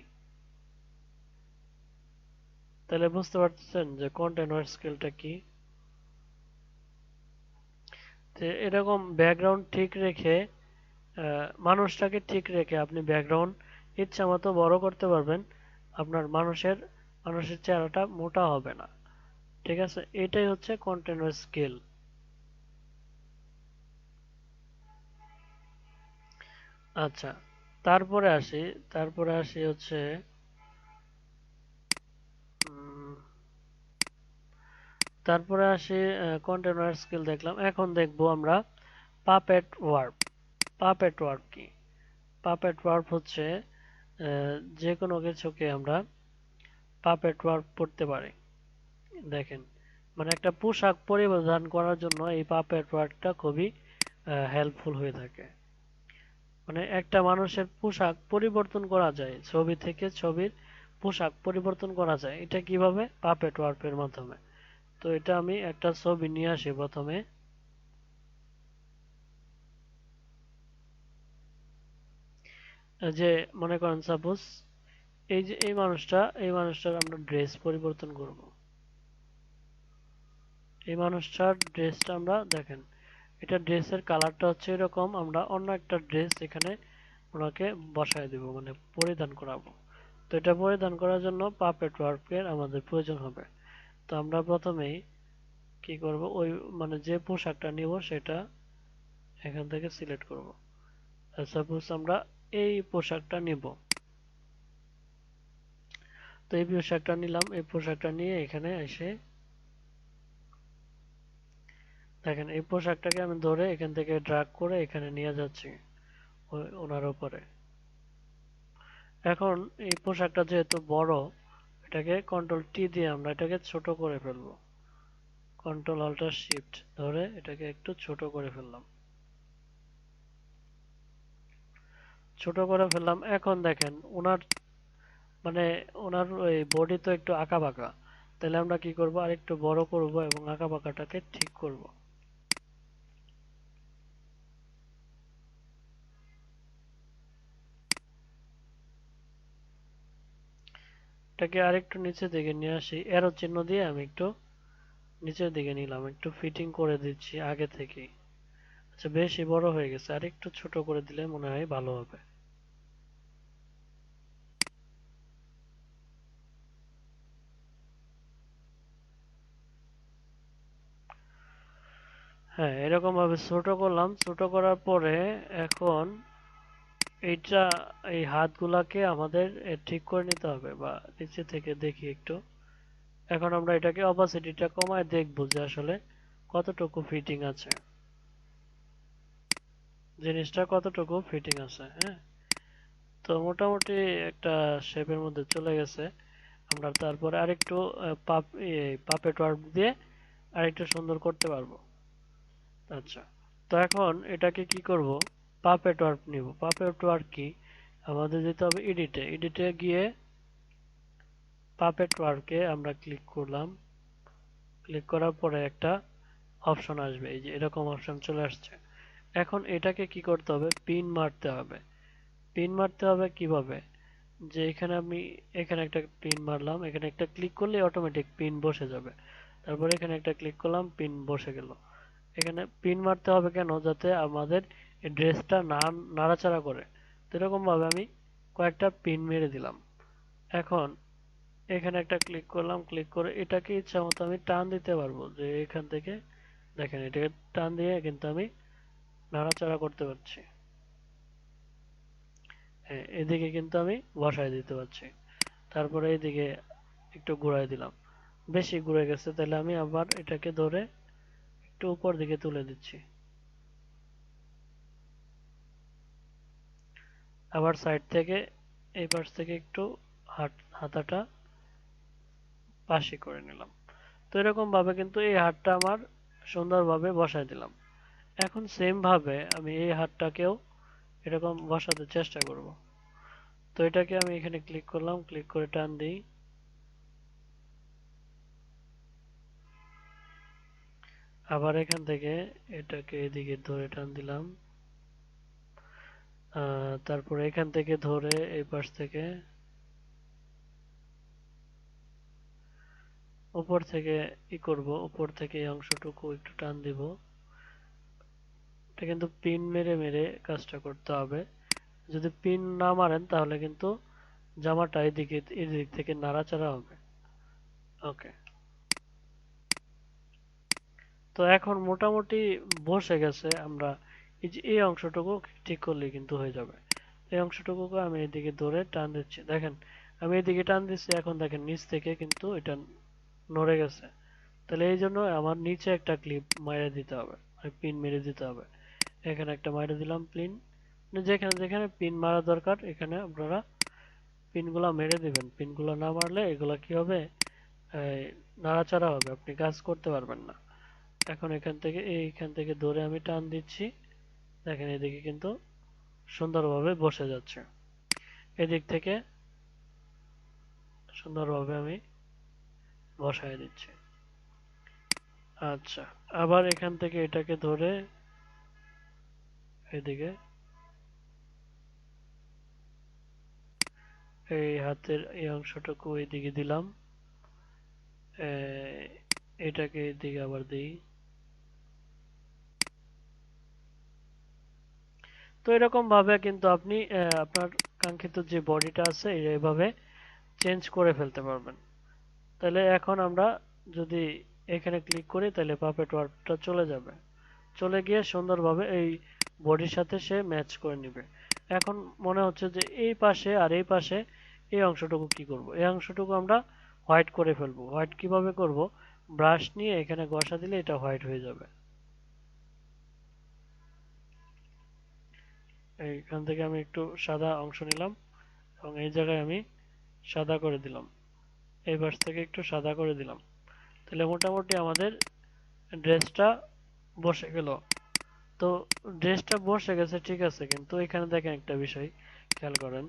তাহলে বুঝতে পারছেন যে কন্টেন্ট ওয়ার স্কেলটা কি। তো এরকম ব্যাকগ্রাউন্ড ঠিক রেখে, মানুষটাকে ঠিক রেখে আপনি ব্যাকগ্রাউন্ড ইচ্ছা মতো বড় করতে পারবেন। আপনার মানুষের চেহারাটা মোটা হবে না। ঠিক আছে, এটাই হচ্ছে কন্টেন্ট স্কেল। আচ্ছা, তারপরে আসি তারপরে আসি হচ্ছে উম, তারপরে আসি কন্টেন্ট স্কেল দেখলাম, এখন দেখবো আমরা পাপেট ওয়ার্প। পাপেট ওয়ার্প কি? পাপেট ওয়ার্প হচ্ছে যে কোনো কিছুকে আমরা পাপেট ওয়ার্প করতে পারি। দেখেন, মানে একটা পোশাক পরিধান করার জন্য এই পাপেট ওয়ার্কটা খুবই হেল্পফুল হয়ে থাকে। মানে একটা মানুষের পোশাক পরিবর্তন করা যায়, ছবি থেকে ছবির পোশাক পরিবর্তন করা যায়। এটা কিভাবে? পাপেট ওয়ার্পের মাধ্যমে। তো এটা আমি একটা ছবি নিয়ে আসি প্রথমে। যে মনে করেন সাপোজ এই যে এই মানুষটার আমরা ড্রেস পরিবর্তন করব। এই মানুষটার ড্রেসটা আমরা দেখেন, এটা ড্রেসের কালারটা হচ্ছে এরকম, আমরা অন্য একটা ড্রেস এখানে ওনাকে বসায় দিব, মানে পরিধান করাবো। তো এটা পরিধান করার জন্য পাপেট ওয়ার্কের আমাদের প্রয়োজন হবে। তো আমরা প্রথমেই কি করব, ওই মানে যে পোশাকটা নিব সেটা এখান থেকে সিলেক্ট করব। সাপোজ আমরা এই পোশাকটা নিব। তো এই পোশাকটা নিলাম, এই পোশাকটা নিয়ে এখানে এসে দেখেন এই পোশাকটাকে আমি ধরে এখান থেকে ড্রাগ করে এখানে নিয়ে যাচ্ছি ওনার উপরে। এখন এই পোশাকটা যেহেতু বড়, এটাকে কন্ট্রোল টি দিয়ে আমরা এটাকে ছোট করে ফেলবো। কন্ট্রোল অল্টার শিফট ধরে এটাকে একটু ছোট করে ফেললাম। ছোট করে ফেললাম। এখন দেখেন ওনার মানে ওনার ওই বডি তো একটু আঁকা বাঁকা, তাহলে আমরা কি করব, আর একটু বড় করব এবং আঁকা বাঁকাটাকে ঠিক করব। এটাকে আরেকটু নিচের দিকে নিয়ে আসি, এরো চিহ্ন দিয়ে আমি একটু নিচের দিকে নিলাম, একটু ফিটিং করে দিচ্ছি আগে থেকেই। আচ্ছা, বেশি বড় হয়ে গেছে, আর একটু ছোট করে দিলে মনে হয় ভালো হবে। হ্যাঁ, এরকম ভাবে ছোট করলাম। ছোট করার পরে এখন এইটা এই হাতগুলাকে আমাদের ঠিক করে নিতে হবে, বা নিচে থেকে দেখি একটু। এখন আমরা এটাকে অপাসিটিটা কমায় দেখবো যে আসলে কতটুকু ফিটিং আছে, জিনিসটা কতটুকু ফিটিং আছে। হ্যাঁ, তো মোটামুটি একটা শেপের মধ্যে চলে গেছে। আমরা তারপরে আরেকটু পাপেট ওয়ার্ক দিয়ে আরেকটু সুন্দর করতে পারবো। আচ্ছা, তো এখন এটাকে কি করব, পাপেট ওয়ার্ক নিব। পাপেট ওয়ার্ক কি, আমাদের যেতে হবে এডিটে। এডিটে গিয়ে পাপেট ওয়ার্কে আমরা ক্লিক করলাম। ক্লিক করার পরে একটা অপশন আসবে, এই যে এরকম অপশন চলে আসছে। এখন এটাকে কি করতে হবে, পিন মারতে হবে। পিন মারতে হবে কিভাবে, যে এখানে আমি এখানে একটা পিন মারলাম, এখানে একটা ক্লিক করলে অটোমেটিক পিন বসে যাবে। তারপরে এখানে একটা ক্লিক করলাম, পিন বসে গেল। এখানে পিন মারতে হবে কেন, যাতে আমাদের এই ড্রেসটা না নাড়াচাড়া করে। তো এরকম ভাবে আমি কয়েকটা পিন মেরে দিলাম। এখন এখানে একটা ক্লিক করলাম, ক্লিক করে এটাকে ইচ্ছা মতো আমি টান দিতে পারবো, যে এখান থেকে দেখেন এটাকে টান দিয়ে কিন্তু আমি নাড়াচাড়া করতে পারছি। হ্যাঁ, এদিকে কিন্তু আমি বসায় দিতে পারছি। তারপরে এইদিকে একটু ঘুরাই দিলাম। বেশি ঘুরে গেছে, তাহলে আমি আবার এটাকে ধরে একটু উপর দিকে তুলে দিচ্ছি। আবার সাইড থেকে এই পাশ থেকে একটু হাতাটা পাশে করে নিলাম। তো এরকম ভাবে কিন্তু এই হাতটা আমার সুন্দরভাবে বসায় দিলাম। এখন সেম ভাবে আমি এই হাতটাকেও এরকম বসাতে চেষ্টা করব। তো এটাকে আমি এখানে ক্লিক করলাম, ক্লিক করে টান দিই। আবার এখান থেকে এটাকে এদিকে ধরে টান দিলাম। তারপরে এখান থেকে ধরে এই পাশ থেকে উপর থেকে করব, উপর থেকে এই অংশটুকু একটু টান দিব। এটা কিন্তু পিন মেরে মেরে কাজটা করতে হবে। যদি পিন না মারেন তাহলে কিন্তু জামাটা এদিক থেকে নাড়াচাড়া হবে। ওকে, তো এখন মোটামুটি বসে গেছে। আমরা এই যে এই অংশটুকু ঠিক করলে কিন্তু হয়ে যাবে। এই অংশটুকুকে আমি এদিকে ধরে টান দিচ্ছি, দেখেন আমি এদিকে টান দিচ্ছি, এখন দেখেন নিচ থেকে কিন্তু এটা নড়ে গেছে। তাহলে এই জন্য আমার নিচে একটা ক্লিপ মেরে দিতে হবে, পিন মেরে দিতে হবে। এখানে একটা মেরে দিলাম পিন। যেখানে যেখানে পিন মারা দরকার এখানে আপনারা পিনগুলা মেরে দিবেন। পিনগুলো না মারলে এগুলা কি হবে, এই, নাড়াচাড়া হবে, আপনি কাজ করতে পারবেন না। এখন এইখান থেকে ধরে আমি টান দিচ্ছি, দেখেন এদিকে কিন্তু সুন্দরভাবে বসে যাচ্ছে। এদিক থেকে সুন্দরভাবে আমি বসায় দিচ্ছি। আচ্ছা, আবার এখান থেকে এটাকে ধরে এদিকে এই হাতের এই অংশটুকু এইদিকে দিলাম। এটাকে এদিকে আবার দিই। তো এরকম ভাবে কিন্তু আপনি আপনার কাঙ্ক্ষিত যে বডিটা আছে এইভাবে চেঞ্জ করে ফেলতে পারবেন। তাহলে এখন আমরা যদি এখানে ক্লিক করি তাহলে পাপেট ওয়ার্কটা চলে যাবে, চলে গিয়ে সুন্দরভাবে এই বডির সাথে সে ম্যাচ করে নিবে। এখন মনে হচ্ছে যে এই পাশে আর এই পাশে এই অংশটুকু কি করব, এই অংশটুকু আমরা হোয়াইট করে ফেলবো। হোয়াইট কিভাবে করব, ব্রাশ নিয়ে এখানে ঘষা দিলে এটা হোয়াইট হয়ে যাবে। এইখান থেকে আমি একটু সাদা অংশ নিলাম এবং এই জায়গায় আমি সাদা করে দিলাম। এই পাশ থেকে একটু সাদা করে দিলাম। তাহলে মোটামুটি আমাদের ড্রেসটা বসে গেল। তো ড্রেসটা বসে গেছে ঠিক আছে, কিন্তু এখানে দেখেন একটা বিষয় খেয়াল করেন,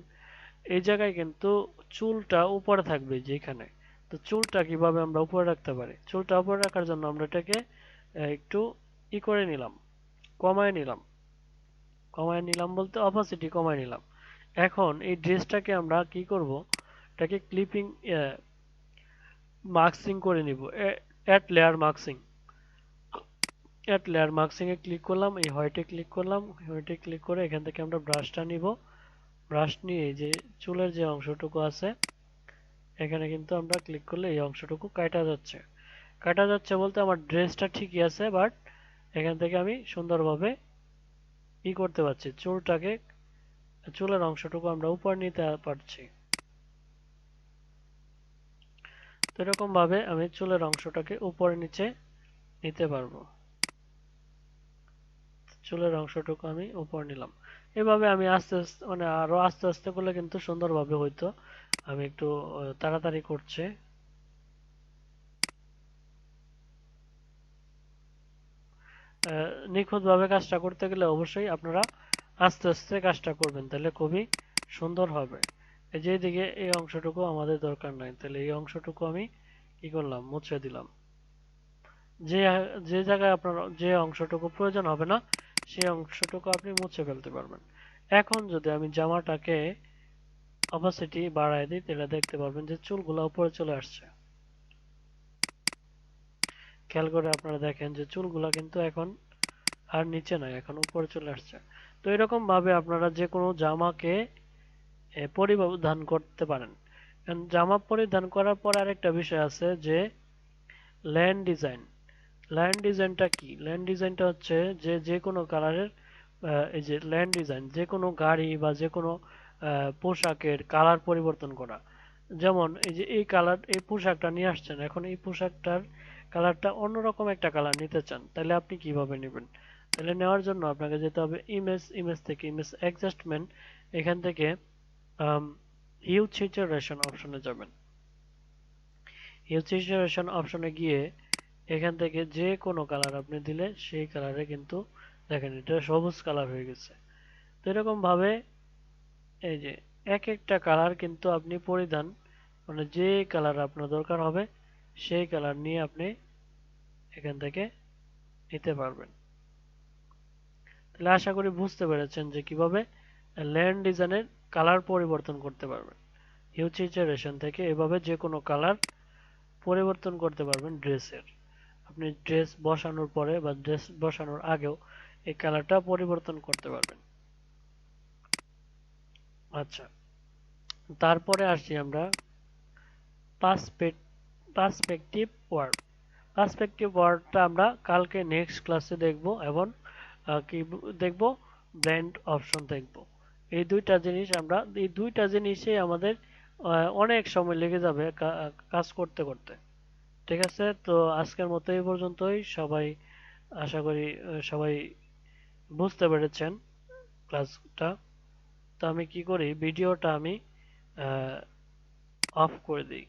এই জায়গায় কিন্তু চুলটা উপরে থাকবে যেখানে। তো চুলটা কিভাবে আমরা উপরে রাখতে পারি, চুলটা উপরে রাখার জন্য আমরা এটাকে একটু করে নিলাম, কমায় নিলাম। কমায় নিলাম বলতে অপাসিটি কমায় নিলাম। এখন এই ড্রেসটাকে আমরা কি করব, এটাকে ক্লিপিং মাস্কিং করে নিব। Add layer masking, add layer masking এ ক্লিক করলাম, এই হোয়াইটে ক্লিক করলাম। হোয়াইটে ক্লিক করে এখান থেকে আমরা ব্রাশটা নিব। ব্রাশ নিয়ে এই যে চুলের যে অংশটুকু আছে এখানে কিন্তু আমরা ক্লিক করলে এই অংশটুকু কাটা যাচ্ছে। কাটা যাচ্ছে বলতে আমার ড্রেসটা ঠিকই আছে, বাট এখান থেকে আমি সুন্দরভাবে করতে পারছি, চুলের অংশটুকু আমরা উপর নিতে পারছি। তো এরকম ভাবে আমি চুলের অংশটাকে উপরে নিচে নিতে পারবো। চুলের অংশটুকু আমি উপর নিলাম। এভাবে আমি আস্তে আস্তে মানে আরো আস্তে আস্তে করলে কিন্তু সুন্দরভাবে হইতো। আমি একটু তাড়াতাড়ি করছি। নিখুঁতভাবে কাজটা করতে গেলে অবশ্যই আপনারা আস্তে আস্তে কাজটা করবেন, তাহলে খুবই সুন্দর হবে। এই যে এদিকে এই অংশটুকু আমাদের দরকার নাই, তাহলে এই অংশটুকু আমি কি করলাম, মুছে দিলাম। যে যে জায়গায় আপনার যে অংশটুকু প্রয়োজন হবে না সেই অংশটুকু আপনি মুছে ফেলতে পারবেন। এখন যদি আমি জামাটাকে অপাসিটি বাড়ায় দিই তাহলে দেখতে পারবেন যে চুলগুলো উপরে চলে আসছে। খেয়াল করে আপনারা দেখেন যে চুলগুলা কিন্তু এখন আর নিচে নাই, এখন উপরে চলে আসছে। তো এরকম ভাবে আপনারা যে কোনো জামাকে পরিধান করতে পারেন। জামা পরিধান করার পর আরেকটা বিষয় আছে যে ল্যান্ড ডিজাইন। ল্যান্ড ডিজাইনটা কি? ল্যান্ড ডিজাইনটা হচ্ছে যে যে কোনো কালারের এই যে ল্যান্ড ডিজাইন যে কোনো গাড়ি বা যে কোনো পোশাকের কালার পরিবর্তন করা। যেমন এই যে এই কালার, এই পোশাকটা নিয়ে আসছেন, এখন এই পোশাকটার কালারটা অন্যরকম একটা কালার নিতে চান, তাহলে আপনি কিভাবে নেবেন? তাহলে নেওয়ার জন্য আপনাকে যেতে হবে ইমেজ থেকে ইমেজ অ্যাডজাস্টমেন্ট, এখান থেকে হিউ স্যাচুরেশন অপশনে যাবেন। হিউ স্যাচুরেশন অপশনে গিয়ে এখান থেকে যে কোনো কালার আপনি দিলে সেই কালারে কিন্তু দেখেন এটা সবুজ কালার হয়ে গেছে। তো এরকম ভাবে এই যে এক একটা কালার কিন্তু আপনি পরিধান মানে যে কালার আপনার দরকার হবে সেই কালার নিয়ে আপনি এখান থেকে নিতে পারবেন। তাহলে আশা করি বুঝতে পেরেছেন যে কিভাবে ল্যান্ড ডিজাইনের কালার পরিবর্তন করতে পারবেন। হিউ স্যাচুরেশন থেকে এভাবে যে কোনো কালার পরিবর্তন করতে পারবেন ড্রেসের। আপনি ড্রেস বসানোর পরে বা ড্রেস বসানোর আগেও এই কালারটা পরিবর্তন করতে পারবেন। আচ্ছা, তারপরে আসছি আমরা পার্সপেক্টিভ ওয়ার্ড। পার্সপেক্টিভ ওয়ার্ডটা আমরা কালকে নেক্সট ক্লাসে দেখব এবং কি দেখব, ব্লেন্ড অপশন দেখব। এই দুইটা জিনিসে আমাদের অনেক সময় লেগে যাবে কাজ করতে করতে। ঠিক আছে, তো আজকের মতো এই পর্যন্তই। সবাই আশা করি সবাই বুঝতে পেরেছেন ক্লাসটা। তো আমি কি করি, ভিডিওটা আমি অফ করে দিই।